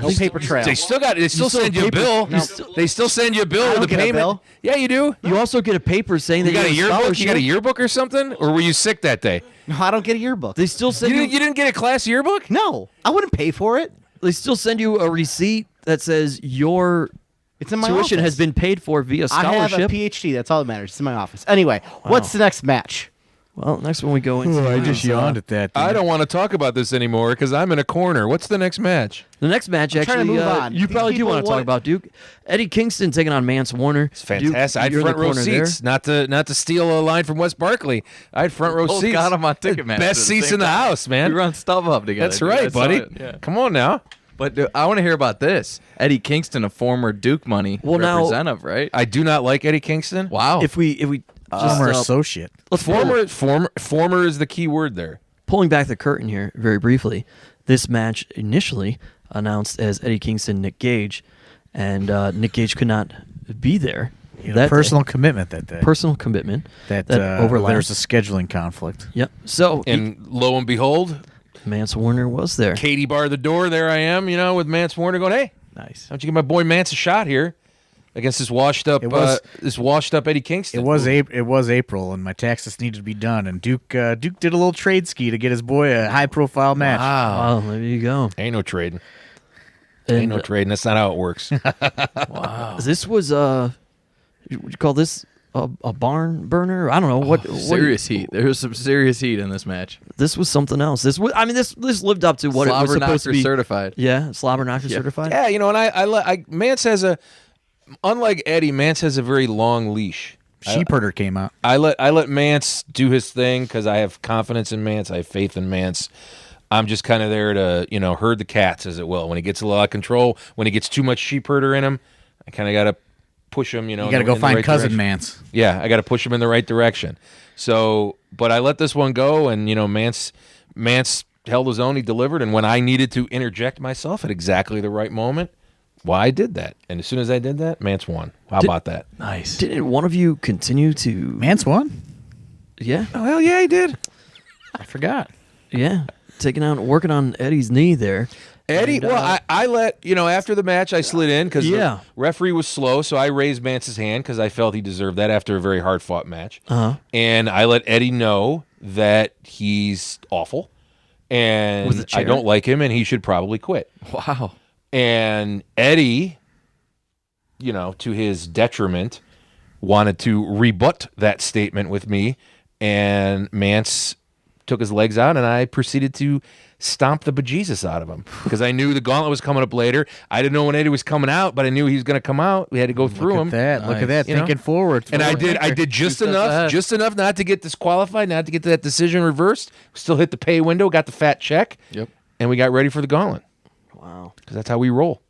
Speaker 5: No paper trail.
Speaker 3: They still send you a
Speaker 1: paper-
Speaker 3: bill.
Speaker 1: No.
Speaker 3: They still send you a bill
Speaker 5: I
Speaker 3: with
Speaker 5: don't
Speaker 3: the
Speaker 5: get a
Speaker 3: payment.
Speaker 5: bill.
Speaker 3: Yeah, you do.
Speaker 1: You also get a paper saying
Speaker 3: You
Speaker 1: that
Speaker 3: got a
Speaker 1: you have
Speaker 3: yearbook.
Speaker 1: scholarship.
Speaker 3: You got a yearbook or something, or were you sick that day?
Speaker 5: No, I don't get a yearbook.
Speaker 1: They still send
Speaker 3: You
Speaker 1: you.
Speaker 3: didn't get a class yearbook?
Speaker 5: No, I wouldn't pay for it.
Speaker 1: They still send you a receipt that says your
Speaker 5: It's in my
Speaker 1: tuition
Speaker 5: office.
Speaker 1: has been paid for via
Speaker 5: I have a
Speaker 1: scholarship.
Speaker 5: PhD. That's all that matters. It's in my office. Anyway, what's the next match?
Speaker 1: Well, next one we go into.
Speaker 4: I just
Speaker 1: is,
Speaker 4: yawned at that.
Speaker 3: I don't want to talk about this anymore because I'm in a corner. What's the next match?
Speaker 1: The next match,
Speaker 5: I'm trying to
Speaker 1: actually,
Speaker 5: move on.
Speaker 1: you
Speaker 5: These
Speaker 1: probably do
Speaker 5: people
Speaker 1: want to talk
Speaker 5: want-
Speaker 1: about, Duke. Eddie Kingston taking on Mance Warner.
Speaker 3: It's fantastic. I had
Speaker 1: You're in the
Speaker 3: front row
Speaker 1: corner there.
Speaker 3: seats, not to steal a line from Wes Barkley. I had front row
Speaker 2: Both
Speaker 3: seats.
Speaker 2: got 'em on Ticketmaster at
Speaker 3: Best
Speaker 2: the
Speaker 3: seats
Speaker 2: same
Speaker 3: in the
Speaker 2: time.
Speaker 3: house, man.
Speaker 2: We run StubHub together.
Speaker 3: That's
Speaker 2: dude. I
Speaker 3: right,
Speaker 2: saw
Speaker 3: buddy.
Speaker 2: it, yeah.
Speaker 3: Come on now.
Speaker 2: But I want to hear about this. Eddie Kingston, a former Duke Money
Speaker 1: Well, now-
Speaker 2: representative, right?
Speaker 3: I do not like Eddie Kingston.
Speaker 2: Wow.
Speaker 1: If we just
Speaker 4: Former associate.
Speaker 1: let's pull-
Speaker 3: Former is the key word there.
Speaker 1: pulling back the curtain here very briefly. This match initially announced as Eddie Kingston, Nick Gage, and Nick Gage could not be there. That
Speaker 4: Personal commitment that day.
Speaker 1: personal commitment
Speaker 4: that
Speaker 1: overlapped.
Speaker 4: there's a scheduling conflict.
Speaker 1: Yep. So
Speaker 3: And lo and behold,
Speaker 1: Mance Warner was there.
Speaker 3: Katie barred the door. There I am, with Mance Warner going, hey,
Speaker 4: Nice.
Speaker 3: why don't you give my boy Mance a shot here? against this washed up Eddie Kingston.
Speaker 4: It was April, and my taxes needed to be done. And Duke did a little trade ski to get his boy a high profile match.
Speaker 1: Wow, there you go.
Speaker 3: Ain't no trading.
Speaker 1: And,
Speaker 3: Ain't no trading. That's not how it works.
Speaker 1: Wow. This was would you call this a barn burner? I don't know what.
Speaker 2: Serious heat. There was some serious heat in this match.
Speaker 1: This was something else. This lived up to what it was supposed to be.
Speaker 2: Certified.
Speaker 1: Yeah, slobber knocker certified.
Speaker 3: Yeah, and I Mance has unlike Eddie, Mance has a very long leash.
Speaker 4: Sheepherder came out.
Speaker 3: I let Mance do his thing because I have confidence in Mance. I have faith in Mance. I'm just kind of there to, herd the cats, as it will. When he gets a lot of control, when he gets too much sheepherder in him, I kind of got to push him,
Speaker 4: You got to go find
Speaker 3: right
Speaker 4: Cousin
Speaker 3: direction.
Speaker 4: Mance.
Speaker 3: Yeah, I got to push him in the right direction. So, but I let this one go, and, Mance held his own. He delivered, and when I needed to interject myself at exactly the right moment, I did that. And as soon as I did that, Mance won. How about that?
Speaker 2: Nice.
Speaker 1: Didn't one of you continue to?
Speaker 4: Mance won?
Speaker 1: Yeah,
Speaker 3: Oh, hell yeah, he did.
Speaker 4: I forgot.
Speaker 1: yeah. Working on Eddie's knee there.
Speaker 3: Eddie,
Speaker 1: And,
Speaker 3: I let, after the match, I slid in because
Speaker 1: Yeah.
Speaker 3: the referee was slow, so I raised Mance's hand because I felt he deserved that after a very hard-fought match.
Speaker 1: Uh-huh.
Speaker 3: And I let Eddie know that he's awful,
Speaker 1: With the
Speaker 3: and
Speaker 1: chair?
Speaker 3: I don't like him, and he should probably quit.
Speaker 2: Wow.
Speaker 3: And Eddie, to his detriment, wanted to rebut that statement with me, and Mance took his legs out, and I proceeded to stomp the bejesus out of him because I knew the gauntlet was coming up later. I didn't know when Eddie was coming out, but I knew he was going to come out. We had to go through him.
Speaker 4: Look at that.
Speaker 3: You know?
Speaker 4: Thinking forward.
Speaker 3: And I did just
Speaker 2: steps
Speaker 3: enough,
Speaker 2: ahead.
Speaker 3: not to get disqualified, not to get that decision reversed. Still hit the pay window, got the fat check,
Speaker 2: Yep.
Speaker 3: and we got ready for the gauntlet
Speaker 1: Wow.
Speaker 3: because that's how we roll.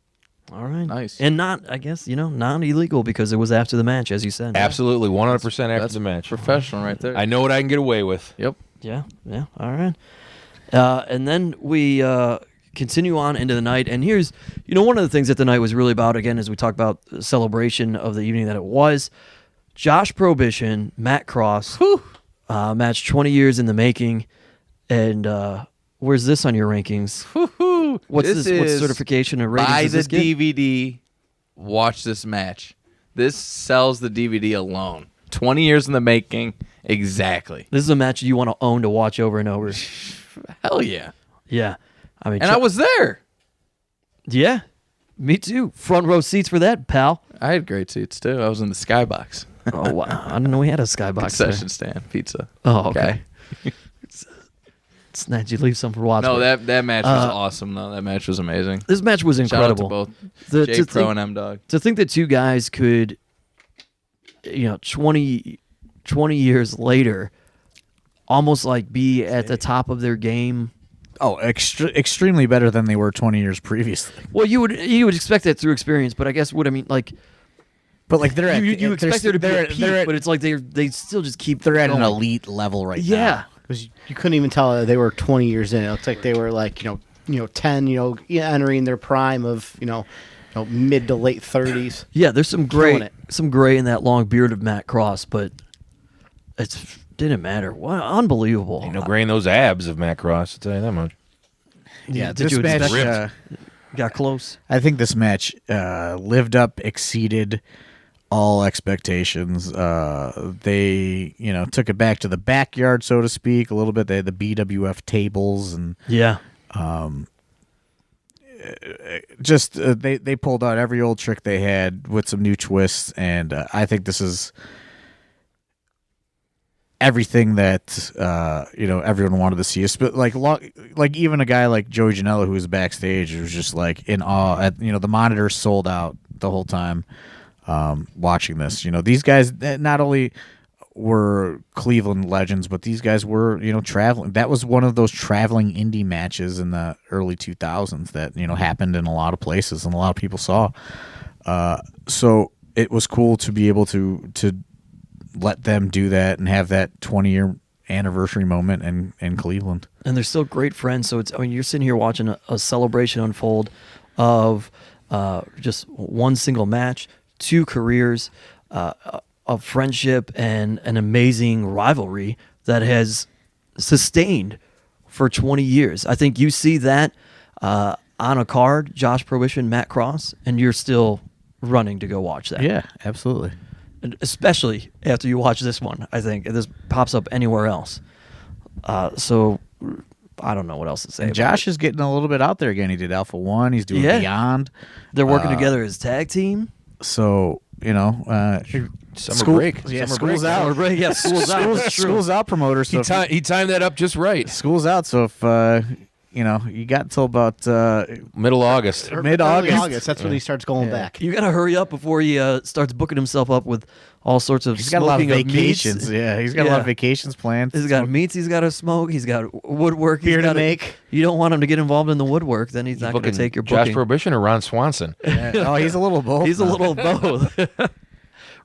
Speaker 1: All right.
Speaker 2: Nice.
Speaker 1: And not, I guess, not illegal because it was after the match, as you said.
Speaker 3: Absolutely, 100% after
Speaker 2: That's
Speaker 3: the match.
Speaker 2: Professional right there.
Speaker 3: I know what I can get away with.
Speaker 2: Yep.
Speaker 1: Yeah. Yeah. All right. And then we continue on into the night. And here's, one of the things that the night was really about, again, as we talk about the celebration of the evening that it was, Josh Prohibition, Matt Cross, match 20 years in the making. And where's this on your rankings? What's
Speaker 2: This
Speaker 1: this? What's
Speaker 2: is
Speaker 1: certification and ratings
Speaker 2: Buy
Speaker 1: does
Speaker 2: the
Speaker 1: this get?
Speaker 2: DVD. Watch this match. This sells the DVD alone. 20 years in the making. Exactly.
Speaker 1: This is a match you want to own to watch over and over.
Speaker 2: Hell yeah.
Speaker 1: Yeah. I mean,
Speaker 2: And I was there.
Speaker 1: yeah, me too. Front row seats for that, pal.
Speaker 2: I had great seats too. I was in the skybox.
Speaker 1: Oh, wow. I didn't know we had a skybox there.
Speaker 2: Concession stand. Pizza.
Speaker 1: Oh, okay. Did you leave some for Watts?
Speaker 2: No, that match was awesome though. That match was amazing.
Speaker 1: This match was
Speaker 2: Shout out to
Speaker 1: incredible.
Speaker 2: both
Speaker 1: The-
Speaker 2: J
Speaker 1: to
Speaker 2: Pro
Speaker 1: think-
Speaker 2: and M-Dogg.
Speaker 1: To think that two guys could, 20 years later, almost like be at the top of their game.
Speaker 4: Oh, extremely better than they were 20 years previously.
Speaker 1: Well, you would expect that through experience, but I guess what I mean, like,
Speaker 4: But like they're at
Speaker 1: you expect there to be
Speaker 4: they're
Speaker 1: a peak,
Speaker 4: at,
Speaker 1: but it's like they still just keep.
Speaker 4: they're at an
Speaker 1: going.
Speaker 4: elite level right
Speaker 1: Yeah.
Speaker 4: now.
Speaker 5: Because you couldn't even tell that they were 20 years in. It looked like they were like 10, entering their prime of mid to late 30s.
Speaker 1: Yeah, there's some
Speaker 5: Killing
Speaker 1: gray,
Speaker 5: it.
Speaker 1: in that long beard of Matt Cross, but it didn't matter. What unbelievable!
Speaker 3: Ain't no gray in those abs of Matt Cross, I'll tell you that much.
Speaker 4: Yeah,
Speaker 1: Did
Speaker 4: this
Speaker 1: you
Speaker 4: match.
Speaker 1: expect- Got close.
Speaker 4: I think this match lived up, exceeded all expectations. They, took it back to the backyard, so to speak, a little bit. They had the BWF tables and
Speaker 1: Yeah,
Speaker 4: just they pulled out every old trick they had with some new twists, and I think this is everything that everyone wanted to see. But like even a guy like Joey Janela, who was backstage, was just like in awe. At the monitor sold out the whole time. Watching this, these guys not only were Cleveland legends, but these guys were traveling. That was one of those traveling indie matches in the early 2000s that happened in a lot of places and a lot of people saw. So it was cool to be able to let them do that and have that 20-year anniversary moment in Cleveland.
Speaker 1: and they're still great friends. So you're sitting here watching a celebration unfold of just one single match, two careers, of friendship, and an amazing rivalry that has sustained for 20 years. I think you see that on a card, Josh Prohibition, Matt Cross, and you're still running to go watch that.
Speaker 4: Yeah, absolutely.
Speaker 1: And especially after you watch this one, I think if this pops up anywhere else. So I don't know what else to say.
Speaker 4: And
Speaker 1: about
Speaker 4: Josh
Speaker 1: it.
Speaker 4: is getting a little bit out there again. He did Alpha 1. He's doing
Speaker 1: Yeah.
Speaker 4: Beyond.
Speaker 1: They're working together as tag team.
Speaker 4: So,
Speaker 3: Summer break.
Speaker 4: Yeah,
Speaker 3: Summer
Speaker 4: school's
Speaker 3: break.
Speaker 4: out.
Speaker 1: Or, yeah, school's out. That's true.
Speaker 4: School's out, promoter. So
Speaker 3: He timed that up just right.
Speaker 4: school's out. So if you got until about
Speaker 3: Middle August.
Speaker 4: mid-August.
Speaker 5: Early August. That's when he starts going back.
Speaker 1: You got to hurry up before he starts booking himself up with all sorts of
Speaker 4: He's got a lot of
Speaker 1: smoking
Speaker 4: vacations.
Speaker 1: meats.
Speaker 4: Yeah, he's got a lot
Speaker 1: Yeah.
Speaker 4: of vacations planned.
Speaker 1: He's got meats he's got to smoke. He's got woodwork.
Speaker 5: Beer
Speaker 1: he's
Speaker 5: to
Speaker 1: gotta
Speaker 5: make.
Speaker 1: You don't want him to get involved in the woodwork. Then he's not going to
Speaker 3: Booking
Speaker 1: take your
Speaker 3: Josh
Speaker 1: booking.
Speaker 3: Prohibition or Ron Swanson?
Speaker 4: Oh, he's a little both.
Speaker 1: He's a
Speaker 4: now.
Speaker 1: little both.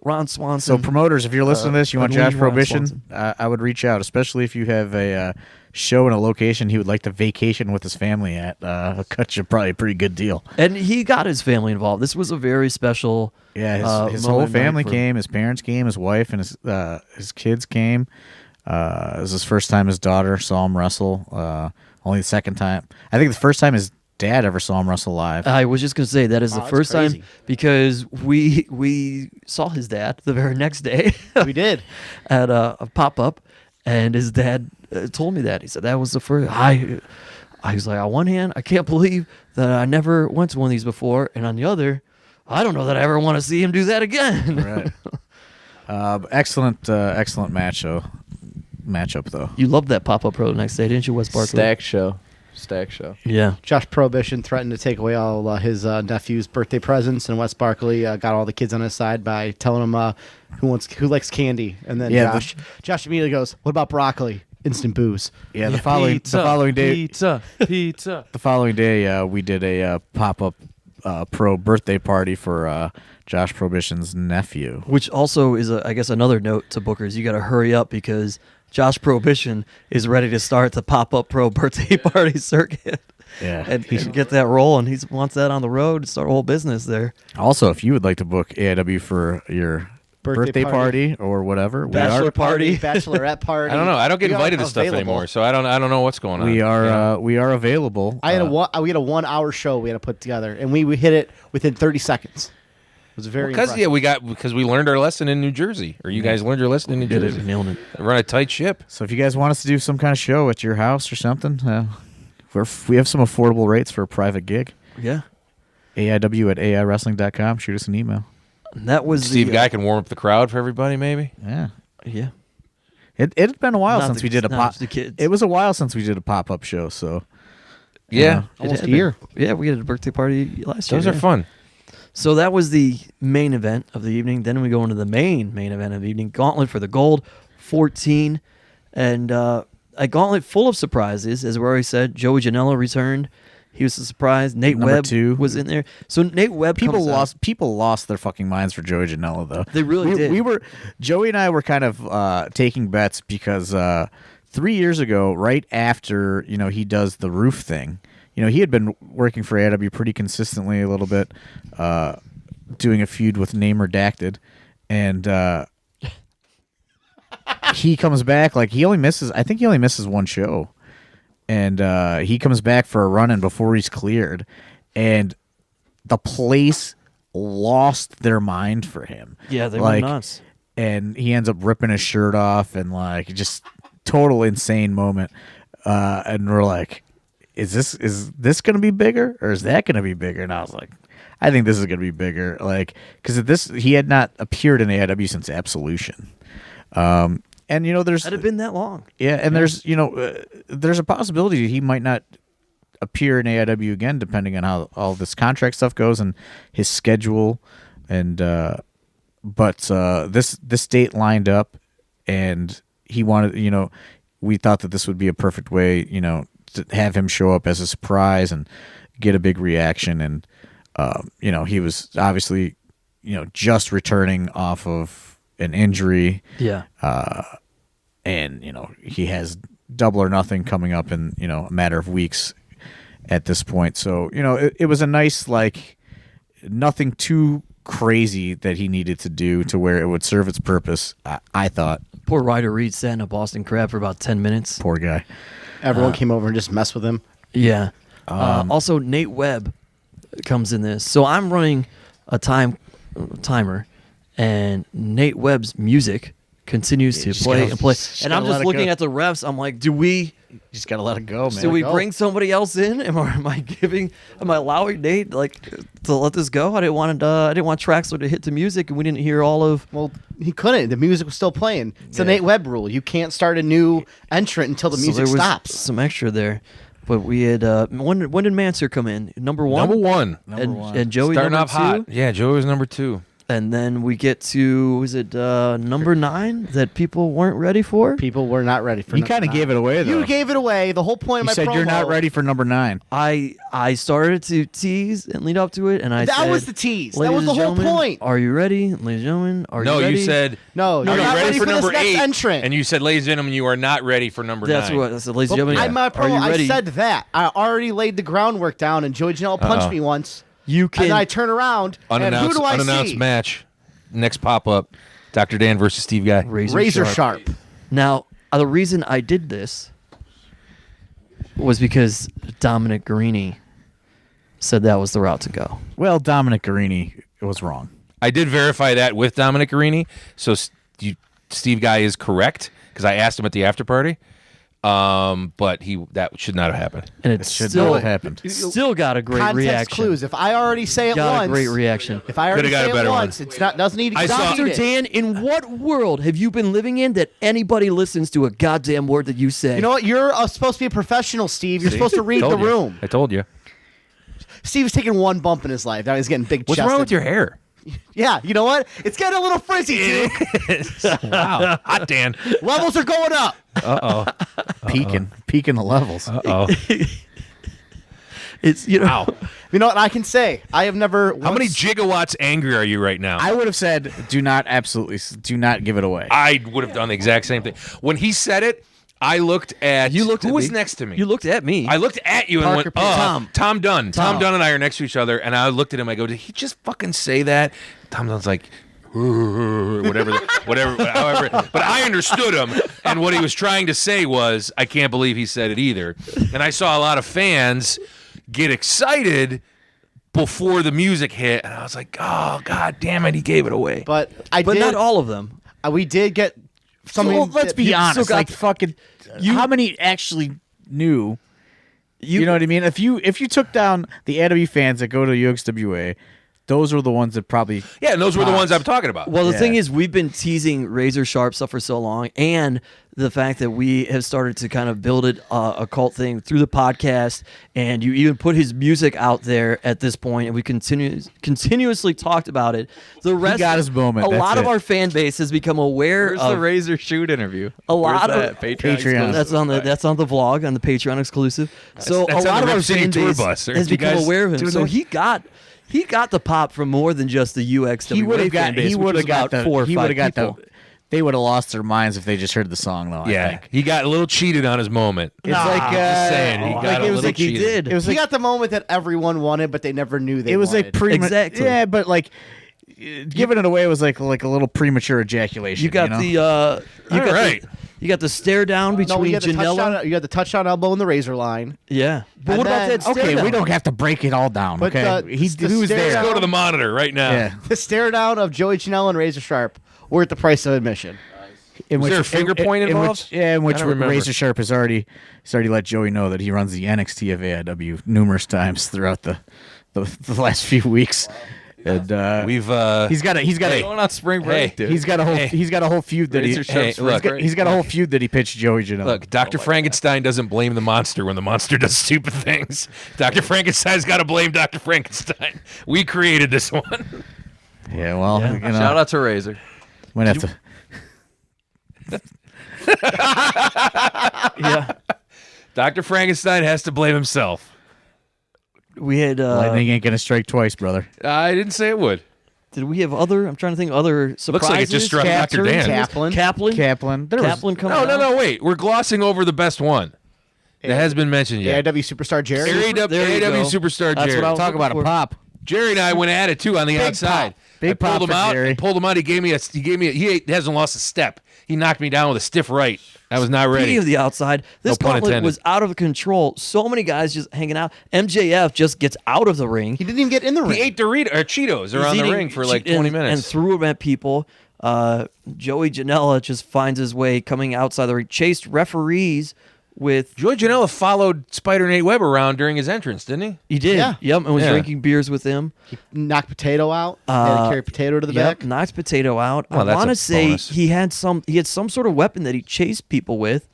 Speaker 1: Ron
Speaker 4: So
Speaker 1: Swanson.
Speaker 4: promoters, if you're listening to this, you want
Speaker 1: Ron
Speaker 4: Josh Prohibition,
Speaker 1: Swanson.
Speaker 4: I would reach out, especially if you have a show in a location he would like to vacation with his family at. I'll cut you probably a pretty good deal.
Speaker 1: And he got his family involved. This was a very special.
Speaker 4: Yeah, his whole
Speaker 1: moment
Speaker 4: family
Speaker 1: for-
Speaker 4: came. His parents came. His wife and his kids came. It was his first time his daughter saw him wrestle. Only the second time. I think the first time his dad ever saw him wrestle live.
Speaker 1: I was just going to say that is the
Speaker 5: Wow, that's
Speaker 1: first time
Speaker 5: crazy.
Speaker 1: because we saw his dad the very next day
Speaker 5: We did.
Speaker 1: at a pop up, and his dad told me that he said that was the first. I was like, on one hand, I can't believe that I never went to one of these before, and on the other, I don't know that I ever want to see him do that again.
Speaker 4: Right. Excellent matchup though.
Speaker 1: You loved that pop up pro the next day, didn't you, Wes Barkley?
Speaker 2: Stack show.
Speaker 1: Yeah.
Speaker 5: Josh Prohibition threatened to take away all his nephew's birthday presents, and Wes Barkley got all the kids on his side by telling him who likes candy, and then
Speaker 4: Yeah,
Speaker 5: Josh immediately goes, "What about broccoli?" Instant booze.
Speaker 4: Yeah, the following day,
Speaker 2: Pizza.
Speaker 4: the following day, we did a pop up pro birthday party for Josh Prohibition's nephew.
Speaker 1: Which also is, I guess, another note to bookers. You got to hurry up because Josh Prohibition is ready to start the pop-up pro birthday party circuit.
Speaker 4: Yeah,
Speaker 1: And get that rolling. He wants that on the road to start a whole business there.
Speaker 4: Also, if you would like to book AIW for your birthday party or whatever,
Speaker 1: Bachelor party.
Speaker 5: Bachelorette party.
Speaker 3: I don't know. I don't get
Speaker 5: We are
Speaker 3: invited to stuff
Speaker 5: available.
Speaker 3: anymore, so I don't know what's going on.
Speaker 4: we
Speaker 3: Yeah.
Speaker 4: are available.
Speaker 5: We had a 1 hour show we had to put together, and we hit it within 30 seconds. It was very
Speaker 3: Because
Speaker 5: impressive.
Speaker 3: we learned our lesson in New Jersey, or you guys learned your lesson in New
Speaker 1: Did
Speaker 3: Jersey.
Speaker 1: it, nailed it.
Speaker 3: Run a tight ship.
Speaker 4: So if you guys want us to do some kind of show at your house or something, we have some affordable rates for a private gig.
Speaker 1: Yeah.
Speaker 4: AIW@AIWrestling.com. Shoot us an email.
Speaker 1: And that was
Speaker 3: Steve
Speaker 1: the,
Speaker 3: Guy can warm up the crowd for everybody, maybe.
Speaker 4: Yeah.
Speaker 1: Yeah.
Speaker 4: It had been a while
Speaker 1: Not
Speaker 4: since
Speaker 1: the-
Speaker 4: we did a
Speaker 1: not
Speaker 4: pop.
Speaker 1: the kids.
Speaker 4: It was a while since we did a pop-up show, so
Speaker 3: Yeah,
Speaker 5: Almost
Speaker 1: had
Speaker 5: a year.
Speaker 1: been. Yeah, we had a birthday party last year.
Speaker 3: those are
Speaker 1: yeah.
Speaker 3: fun.
Speaker 1: So that was the main event of the evening. Then we go into the main event of the evening. Gauntlet for the Gold, 14. And a gauntlet full of surprises. As we already said, Joey Janela returned. He was a surprise. Nate
Speaker 4: Number
Speaker 1: Webb
Speaker 4: 2.
Speaker 1: was in there. So Nate Webb
Speaker 4: people
Speaker 1: comes out.
Speaker 4: lost their fucking minds for Joey Janela though.
Speaker 1: They really did.
Speaker 4: Joey and I were kind of taking bets because 3 years ago, right after he does the roof thing, he had been working for AIW pretty consistently a little bit, doing a feud with Name Redacted, and he comes back I think he only misses one show. And he comes back for a run-in before he's cleared, and the place lost their mind for him.
Speaker 1: Yeah, they went nuts.
Speaker 4: And he ends up ripping his shirt off, and just total insane moment. And we're like, is this going to be bigger, or is that going to be bigger? And I was like, I think this is going to be bigger, because he had not appeared in AIW since Absolution. And there's
Speaker 1: Had it been that long?
Speaker 4: yeah, and there's a possibility he might not appear in AIW again, depending on how all this contract stuff goes and his schedule. And but this date lined up, and he wanted. We thought that this would be a perfect way, to have him show up as a surprise and get a big reaction. And he was obviously just returning off of an injury.
Speaker 1: Yeah.
Speaker 4: And he has Double or Nothing coming up in a matter of weeks at this point. So it was a nice nothing too crazy that he needed to do to where it would serve its purpose. I thought.
Speaker 1: Poor Ryder Reed sat in a Boston Crab for about 10 minutes.
Speaker 4: Poor guy.
Speaker 5: Everyone came over and just messed with him.
Speaker 1: Yeah. Also, Nate Webb comes in this. So I'm running timer, and Nate Webb's music continues to play and play. And I'm just looking at the refs. I'm like, do we?
Speaker 4: You just gotta let it go, man.
Speaker 1: Do we bring somebody else in? Am I allowing Nate to let this go? I didn't want Traxler to hit the music, and we didn't hear all of.
Speaker 5: Well, he couldn't. The music was still playing. It's a Nate Webb rule. You can't start a new entrant until the music
Speaker 1: there was
Speaker 5: stops.
Speaker 1: Some extra there, but we had when did Mance come in? Number one. And Joey
Speaker 3: starting
Speaker 1: number
Speaker 3: off hot.
Speaker 1: two?
Speaker 3: Yeah, Joey was number 2.
Speaker 1: And then we get to number 9 that people weren't ready for.
Speaker 5: People were not ready for.
Speaker 4: You kind of gave it away, though.
Speaker 5: You gave it away. The whole point of
Speaker 4: You
Speaker 5: my
Speaker 4: said
Speaker 5: promo.
Speaker 4: you're not ready for number 9.
Speaker 1: I started to tease and lead up to it, and I
Speaker 5: That
Speaker 1: said,
Speaker 5: was the tease. That
Speaker 1: "Ladies
Speaker 5: was the
Speaker 1: and
Speaker 5: whole
Speaker 1: gentlemen,
Speaker 5: point."
Speaker 1: Are you ready, ladies and gentlemen? Are you ready?
Speaker 3: No, you said
Speaker 5: No,
Speaker 3: Are
Speaker 5: you're
Speaker 3: you
Speaker 5: not
Speaker 3: ready for number
Speaker 5: this next
Speaker 3: 8?
Speaker 5: entrant.
Speaker 3: And you said, ladies and gentlemen, you are not ready for number 9.
Speaker 1: That's what I said, ladies and
Speaker 5: Well,
Speaker 1: gentlemen.
Speaker 5: in my
Speaker 1: Are
Speaker 5: promo,
Speaker 1: you ready?
Speaker 5: I said that. I already laid the groundwork down, and Joey Janela punched me once.
Speaker 1: You can.
Speaker 5: And then I turn around, and who do I
Speaker 3: Unannounced
Speaker 5: see?
Speaker 3: match. Next pop-up. Dr. Dan versus Steve Guy.
Speaker 5: Razor sharp.
Speaker 1: Now, the reason I did this was because Dominic Guarini said that was the route to go.
Speaker 4: Well, Dominic Guarini was wrong.
Speaker 3: I did verify that with Dominic Guarini, so Steve Guy is correct, because I asked him at the after party. But that should not have happened.
Speaker 1: And it
Speaker 4: should
Speaker 1: still
Speaker 4: not have happened.
Speaker 1: Still got a great
Speaker 5: Context
Speaker 1: reaction.
Speaker 5: clues. If I already say it
Speaker 1: Got
Speaker 5: once,
Speaker 1: a great reaction.
Speaker 5: if I already
Speaker 3: Coulda got
Speaker 5: say
Speaker 3: a better
Speaker 5: it
Speaker 3: one.
Speaker 5: once, it's not doesn't need to
Speaker 3: I
Speaker 5: be
Speaker 3: saw-
Speaker 1: Dr. Dan, in what world have you been living in that anybody listens to a goddamn word that you say?
Speaker 5: You know what? You're supposed to be a professional, Steve. You're supposed to read the room.
Speaker 3: I told you.
Speaker 5: Steve's taking one bump in his life. Now he's getting big
Speaker 3: What's
Speaker 5: chested.
Speaker 3: wrong with your hair?
Speaker 5: Yeah, you know what? It's getting a little frizzy, too.
Speaker 3: Wow. Hot Dan.
Speaker 5: Levels are going up.
Speaker 3: Uh-oh.
Speaker 4: Peaking the levels.
Speaker 3: Uh-oh.
Speaker 1: It's
Speaker 3: Wow.
Speaker 5: You know what I can say? I have never.
Speaker 3: How many
Speaker 5: once-
Speaker 3: gigawatts angry are you right now?
Speaker 4: I would have said, do not give it away.
Speaker 3: I would have done the exact same thing. When he said it, I looked at...
Speaker 1: You looked
Speaker 3: Who
Speaker 1: at
Speaker 3: was
Speaker 1: me.
Speaker 3: next to me?
Speaker 1: You looked at me.
Speaker 3: I looked at you and
Speaker 5: Parker
Speaker 3: went,
Speaker 5: Pierce.
Speaker 3: Tom Dunn. Tom
Speaker 1: Tom.
Speaker 3: Dunn and I are next to each other, and I looked at him. I go, did he just fucking say that? Tom Dunn's like, whatever. However, but I understood him, and what he was trying to say was, I can't believe he said it either. And I saw a lot of fans get excited before the music hit, and I was like, oh, God damn it, he gave it away.
Speaker 5: But
Speaker 1: not all of them.
Speaker 5: We did get something.
Speaker 4: Well, let's be honest.
Speaker 1: got-
Speaker 4: Like fucking, how many actually knew? You know what I mean? If you took down the AIW fans that go to UXWA, those are the ones that probably.
Speaker 3: Yeah, and those were the ones I'm talking about.
Speaker 1: Well, the
Speaker 4: Yeah.
Speaker 1: thing is, we've been teasing Razor Sharp stuff for so long, and the fact that we have started to kind of build it a cult thing through the podcast, and you even put his music out there at this point, and we continuously talked about it. The rest,
Speaker 4: got his moment,
Speaker 1: A
Speaker 4: that's
Speaker 1: lot of
Speaker 4: it.
Speaker 1: our fan base has become aware
Speaker 2: Where's
Speaker 1: of
Speaker 2: the Razor Shoot interview?
Speaker 1: a lot
Speaker 2: Where's
Speaker 1: of
Speaker 2: that? Patreon.
Speaker 4: Patreon.
Speaker 1: That's on the vlog on the Patreon exclusive. So
Speaker 3: that's
Speaker 1: a
Speaker 3: on
Speaker 1: lot
Speaker 3: the
Speaker 1: of our
Speaker 3: Rip City
Speaker 1: fan
Speaker 3: tour
Speaker 1: base
Speaker 3: bus. Aren't
Speaker 1: has
Speaker 3: you
Speaker 1: become
Speaker 3: guys
Speaker 1: aware of him.
Speaker 3: doing
Speaker 1: So
Speaker 3: that?
Speaker 1: he got the pop from more than just the UXWA
Speaker 4: He would have
Speaker 1: fan
Speaker 4: got.
Speaker 1: base,
Speaker 4: He
Speaker 1: which
Speaker 4: would
Speaker 1: was
Speaker 4: have got
Speaker 1: about
Speaker 4: the.
Speaker 1: 4 or
Speaker 4: He
Speaker 1: 5
Speaker 4: would have got
Speaker 1: people.
Speaker 4: the. They would have lost their minds if they just heard the song, though. I
Speaker 3: Yeah,
Speaker 4: think.
Speaker 3: he got a little cheated on his moment.
Speaker 4: It's like
Speaker 3: Just saying, he
Speaker 4: like
Speaker 3: got
Speaker 4: it
Speaker 3: a
Speaker 4: was
Speaker 3: little
Speaker 4: like
Speaker 3: cheated.
Speaker 1: He did.
Speaker 4: It was
Speaker 5: He
Speaker 4: like
Speaker 5: got the moment that everyone wanted, but they never knew they
Speaker 4: it was
Speaker 5: wanted.
Speaker 4: like
Speaker 1: Exactly.
Speaker 4: Yeah, but like giving it away was like a little premature ejaculation.
Speaker 1: You got
Speaker 4: know?
Speaker 1: you got the stare down
Speaker 5: No,
Speaker 1: between
Speaker 5: you got the
Speaker 1: Janela.
Speaker 5: touchdown. You got the touchdown elbow in the razor line.
Speaker 1: Yeah, but
Speaker 5: And
Speaker 1: what about
Speaker 5: then-
Speaker 1: that stare
Speaker 4: Okay,
Speaker 1: down?
Speaker 4: we don't have to break it all down.
Speaker 5: But
Speaker 4: Okay,
Speaker 5: the
Speaker 4: he was
Speaker 5: stare
Speaker 4: there.
Speaker 5: down-
Speaker 3: Go to the monitor right now.
Speaker 4: Yeah.
Speaker 5: The stare down of Joey Janela and Razor Sharp were at the price of admission.
Speaker 4: In
Speaker 3: Was there a finger point involved?
Speaker 4: In which
Speaker 3: I don't remember.
Speaker 4: Razor Sharp has already let Joey know that he runs the NXT of AIW numerous times throughout the last few weeks, and
Speaker 3: We've
Speaker 4: he's got
Speaker 3: Hey.
Speaker 2: Going on spring break,
Speaker 3: Hey.
Speaker 2: dude.
Speaker 4: he's got a whole feud that
Speaker 2: Razor Sharp's
Speaker 3: look,
Speaker 4: he's got a whole feud that he pitched Joey Janela.
Speaker 3: look. Dr. Frankenstein doesn't blame the monster when the monster does stupid things. Dr. Frankenstein's got to blame Dr. Frankenstein. We created this one.
Speaker 4: Yeah, well,
Speaker 1: Yeah.
Speaker 4: you know,
Speaker 2: Shout out to Razor.
Speaker 4: might have to.
Speaker 1: Yeah,
Speaker 3: Dr. Frankenstein has to blame himself.
Speaker 1: we had.
Speaker 4: Lightning ain't gonna strike twice, brother.
Speaker 3: I didn't say it would.
Speaker 1: Did we have other? I'm trying to think. Other surprises.
Speaker 3: Looks like it just struck Dr. Dan.
Speaker 5: Kaplan.
Speaker 1: Kaplan.
Speaker 4: There was-
Speaker 1: Kaplan coming.
Speaker 3: No. Wait. We're glossing over the best one. That has been mentioned yet.
Speaker 5: AIW superstar Jerry.
Speaker 1: There you
Speaker 3: AIW
Speaker 1: go.
Speaker 3: superstar
Speaker 1: That's
Speaker 3: Jerry.
Speaker 1: what I was
Speaker 4: Talk
Speaker 1: looking
Speaker 4: about
Speaker 1: for.
Speaker 4: a pop.
Speaker 3: Jerry and I went at it too on the outside.
Speaker 4: Big
Speaker 3: I pulled
Speaker 4: pop
Speaker 3: him
Speaker 4: for
Speaker 3: out.
Speaker 4: Jerry.
Speaker 3: I pulled him out. He hasn't lost a step. He knocked me down with a stiff right. I was not ready.
Speaker 1: Speaking of the outside, this
Speaker 3: No pun
Speaker 1: gauntlet
Speaker 3: intended.
Speaker 1: was out of control. So many guys just hanging out. MJF just gets out of the ring.
Speaker 5: He didn't even get in the ring.
Speaker 3: He ate Doritos or Cheetos around
Speaker 1: He's
Speaker 3: the
Speaker 1: eating
Speaker 3: ring for like
Speaker 1: and-
Speaker 3: 20 minutes.
Speaker 1: and threw them at people. Joey Janela just finds his way coming outside the ring, chased referees with.
Speaker 3: Joey Janela followed Spider Nate Webb around during his entrance, didn't he?
Speaker 1: He did,
Speaker 5: Yeah.
Speaker 1: yep, and was
Speaker 3: Yeah.
Speaker 1: drinking beers with him.
Speaker 5: He knocked Potato out. Had to carry Potato to the
Speaker 1: Yep,
Speaker 5: back.
Speaker 1: knocked Potato out.
Speaker 3: Well,
Speaker 1: I
Speaker 3: that's
Speaker 1: want
Speaker 3: a
Speaker 1: to say
Speaker 3: bonus.
Speaker 1: he had some sort of weapon that he chased people with.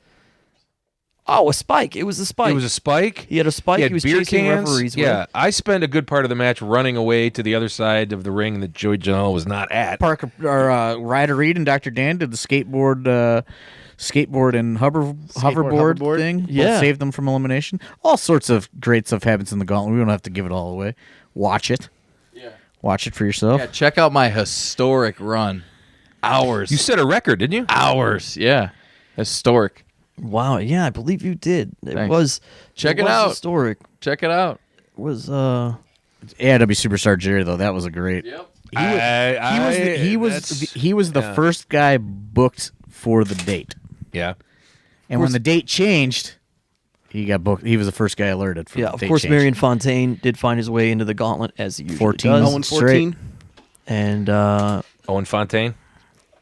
Speaker 1: Oh, a spike! It was a spike.
Speaker 3: It was a spike.
Speaker 1: He had a spike.
Speaker 3: He had
Speaker 1: was
Speaker 3: beer
Speaker 1: chasing
Speaker 3: cans.
Speaker 1: referees
Speaker 3: Yeah,
Speaker 1: with.
Speaker 3: I spent a good part of the match running away to the other side of the ring that Joey Janela was not at.
Speaker 4: Parker or Ryder Reed and Dr. Dan did the skateboard and hoverboard
Speaker 5: hoverboard.
Speaker 4: thing. Both
Speaker 1: Yeah.
Speaker 4: saved them from elimination. All sorts of great stuff happens in the Gauntlet. We don't have to give it all away. Watch it.
Speaker 2: Yeah.
Speaker 4: Watch it for yourself.
Speaker 2: Yeah, check out my historic run. Hours.
Speaker 3: You set a record, didn't you?
Speaker 2: Hours. Yeah. Historic.
Speaker 1: Wow, yeah, I believe you did. It
Speaker 2: Thanks.
Speaker 1: was.
Speaker 2: Check it
Speaker 1: was
Speaker 2: out.
Speaker 1: Historic.
Speaker 2: Check it out.
Speaker 1: It was
Speaker 4: AIW Superstar Jerry though, that was a great.
Speaker 2: Yep.
Speaker 4: He was the first guy booked for the date,
Speaker 3: Yeah.
Speaker 4: and when the date changed, he got booked. He was the first guy alerted. For
Speaker 1: Yeah,
Speaker 4: the
Speaker 1: of
Speaker 4: date
Speaker 1: course,
Speaker 4: change.
Speaker 1: Marion Fontaine did find his way into the gauntlet as he usually
Speaker 4: 14
Speaker 1: does.
Speaker 5: 0-14.
Speaker 1: And
Speaker 3: Owen Fontaine.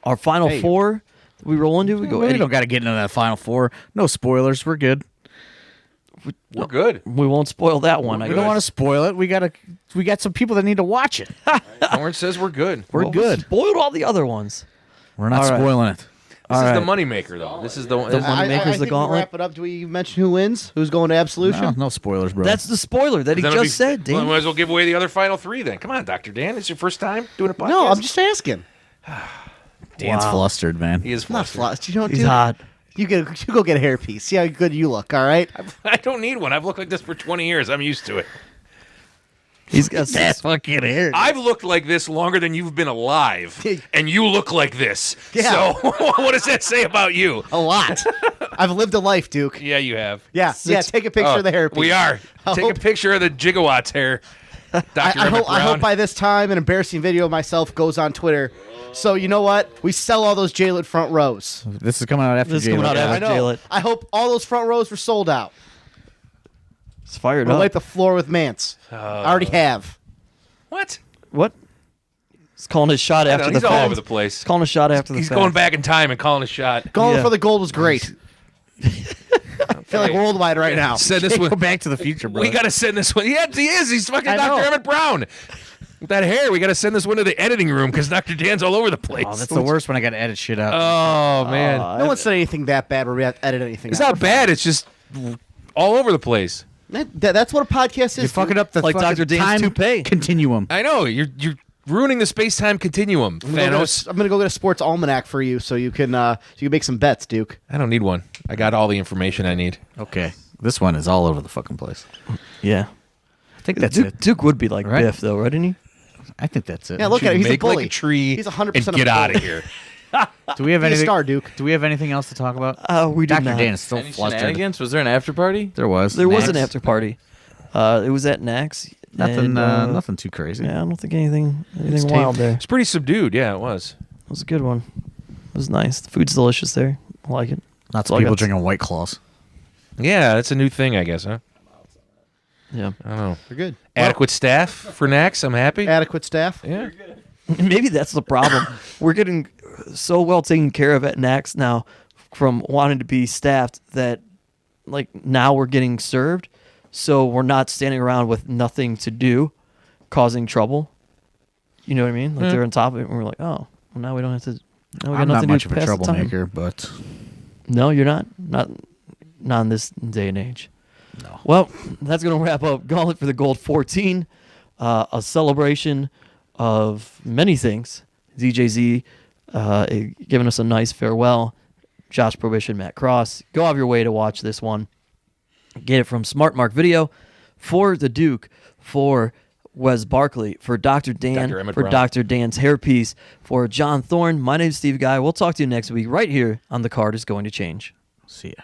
Speaker 1: our final
Speaker 5: Hey.
Speaker 1: four, we roll into. We go.
Speaker 4: We
Speaker 1: Eddie.
Speaker 4: don't got to get into that final four. No spoilers. We're good.
Speaker 3: We're good.
Speaker 1: We won't spoil that one. I
Speaker 4: We don't
Speaker 1: guess.
Speaker 4: want to spoil it. We got some people that need to watch it.
Speaker 3: Orange says we're good.
Speaker 4: We're
Speaker 1: Well,
Speaker 4: good.
Speaker 1: We spoiled all the other ones.
Speaker 4: We're not
Speaker 1: All right.
Speaker 4: spoiling it.
Speaker 3: This is
Speaker 1: right.
Speaker 3: the moneymaker, though. This is the
Speaker 1: The
Speaker 5: I
Speaker 1: Moneymaker's
Speaker 5: think
Speaker 1: the
Speaker 5: we
Speaker 1: gauntlet.
Speaker 5: wrap it up. Do we mention who wins? Who's going to Absolution?
Speaker 4: No, no spoilers, bro.
Speaker 1: That's the spoiler that he
Speaker 3: That'll
Speaker 1: just said,
Speaker 3: Well,
Speaker 1: Dan.
Speaker 3: might as well give away the other final three then. Come on, Dr. Dan. It's your first time doing a podcast?
Speaker 5: No, I'm just asking.
Speaker 4: Dan's
Speaker 1: Wow.
Speaker 4: flustered, man.
Speaker 3: He is
Speaker 5: I'm not
Speaker 3: flustered.
Speaker 5: flustered. You know,
Speaker 1: He's
Speaker 5: dude,
Speaker 1: hot.
Speaker 5: You go get a hairpiece. See how good you look. All right.
Speaker 3: I don't need one. I've looked like this for 20 years. I'm used to it.
Speaker 1: He's got
Speaker 4: fucking hair.
Speaker 3: I've looked like this longer than you've been alive, and you look like this.
Speaker 5: Yeah.
Speaker 3: So what does that say about you?
Speaker 5: A lot. I've lived a life, Duke.
Speaker 3: Yeah, you have.
Speaker 5: Yeah. Yeah. Take a picture of the hairpiece.
Speaker 3: We are.
Speaker 5: I
Speaker 3: Take
Speaker 5: hope-
Speaker 3: a picture of the gigawatts hair. Dr.
Speaker 5: I
Speaker 3: Emmett
Speaker 5: hope
Speaker 3: Brown.
Speaker 5: by this time an embarrassing video of myself goes on Twitter. So you know what? We sell all those Jaylit front rows.
Speaker 4: This is coming out after
Speaker 1: This is coming out
Speaker 4: Jaylen.
Speaker 1: after-
Speaker 5: I know.
Speaker 1: Jaylit.
Speaker 5: I hope all those front rows were sold out.
Speaker 1: It's fired
Speaker 5: I'll
Speaker 1: up.
Speaker 5: wipe the floor with Mance. I already have.
Speaker 3: What?
Speaker 1: What? He's calling his shot
Speaker 3: I
Speaker 1: after
Speaker 3: don't
Speaker 1: the
Speaker 3: know, he's all
Speaker 1: fact.
Speaker 3: over the place.
Speaker 1: He's calling a shot after the
Speaker 3: He's
Speaker 1: fact.
Speaker 3: going back in time and calling a shot.
Speaker 5: Going
Speaker 1: Yeah.
Speaker 5: for the gold was great. I feel like worldwide right now.
Speaker 3: Send this
Speaker 4: Go
Speaker 3: one.
Speaker 4: Back to the Future, bro.
Speaker 3: We got to send this one. Yeah, he is. He's fucking
Speaker 4: I
Speaker 3: Dr.
Speaker 4: know.
Speaker 3: Emmett Brown. With that hair, we got to send this one to the editing room because Dr. Dan's all over the place.
Speaker 4: Oh, that's the worst when I got to edit shit out.
Speaker 3: Oh, man.
Speaker 5: No one said anything that bad where we have to edit anything.
Speaker 3: It's
Speaker 5: out.
Speaker 3: not bad. It's just all over the place.
Speaker 5: That's what a podcast is.
Speaker 4: You're fucking up the
Speaker 1: Like
Speaker 4: fucking
Speaker 1: Dr. Dan's
Speaker 4: time
Speaker 1: toupee.
Speaker 4: continuum.
Speaker 3: I know. You're ruining the space-time continuum, Thanos.
Speaker 5: I'm gonna go get a sports almanac for you so you can make some bets, Duke.
Speaker 3: I don't need one. I got all the information I need.
Speaker 4: Okay, this one is all over the fucking place.
Speaker 1: Yeah.
Speaker 4: I think that's
Speaker 1: Duke,
Speaker 4: it.
Speaker 1: Duke would be like
Speaker 4: Right?
Speaker 1: Biff, though, wouldn't he?
Speaker 4: I think that's it.
Speaker 5: Yeah, look at him. He's a
Speaker 3: Make
Speaker 5: bully.
Speaker 3: like a tree
Speaker 5: He's 100%
Speaker 3: and
Speaker 5: a
Speaker 3: get out of
Speaker 5: bully.
Speaker 3: here.
Speaker 4: Do we have
Speaker 5: Be a
Speaker 4: anything?
Speaker 5: star, Duke.
Speaker 4: Do we have anything else to talk about?
Speaker 1: We do
Speaker 4: Dr.
Speaker 1: not.
Speaker 4: Dan is still
Speaker 2: Any
Speaker 4: flustered.
Speaker 2: shenanigans? Was there an after party?
Speaker 4: There was.
Speaker 1: There was an
Speaker 4: Nax.
Speaker 1: after party. It was at Nax.
Speaker 4: Nothing.
Speaker 1: and,
Speaker 4: Nothing too crazy.
Speaker 1: Yeah, I don't think anything
Speaker 4: It's
Speaker 1: wild there.
Speaker 3: It's pretty subdued. Yeah, it was.
Speaker 1: It was a good one. It was nice. The food's delicious there. I like it.
Speaker 4: Lots
Speaker 1: all
Speaker 4: of
Speaker 1: I
Speaker 4: people
Speaker 1: got to-
Speaker 4: drinking White Claws.
Speaker 3: Yeah, that's a new thing, I guess, huh?
Speaker 1: Yeah.
Speaker 3: I don't know.
Speaker 5: They're good.
Speaker 3: Adequate staff for Nax. I'm happy.
Speaker 5: Adequate staff.
Speaker 3: Yeah.
Speaker 1: Maybe that's the problem. We're getting so well taken care of at Nax now from wanting to be staffed that like now we're getting served. So we're not standing around with nothing to do, causing trouble. You know what I mean? Like they're on top of it and we're like, oh, well, now we don't have to. Now we got
Speaker 4: I'm not
Speaker 1: nothing
Speaker 4: much
Speaker 1: to
Speaker 4: of
Speaker 1: do
Speaker 4: a
Speaker 1: to pass the time.
Speaker 4: troublemaker, but
Speaker 1: No, you're not. Not in this day and age. No. Well, that's going to wrap up Gauntlet for the Gold 14, a celebration of many things. DJZ giving us a nice farewell. Josh Prohibition, Matt Cross. Go out of your way to watch this one. Get it from Smart Mark Video for the Duke, for Wes Barkley, for Dr. Dan,
Speaker 3: Dr. Emmett
Speaker 1: for
Speaker 3: Brown.
Speaker 1: Dr. Dan's hairpiece, for John Thorne. My name's Steve Guy. We'll talk to you next week right here on The Card is Going to Change.
Speaker 4: see ya.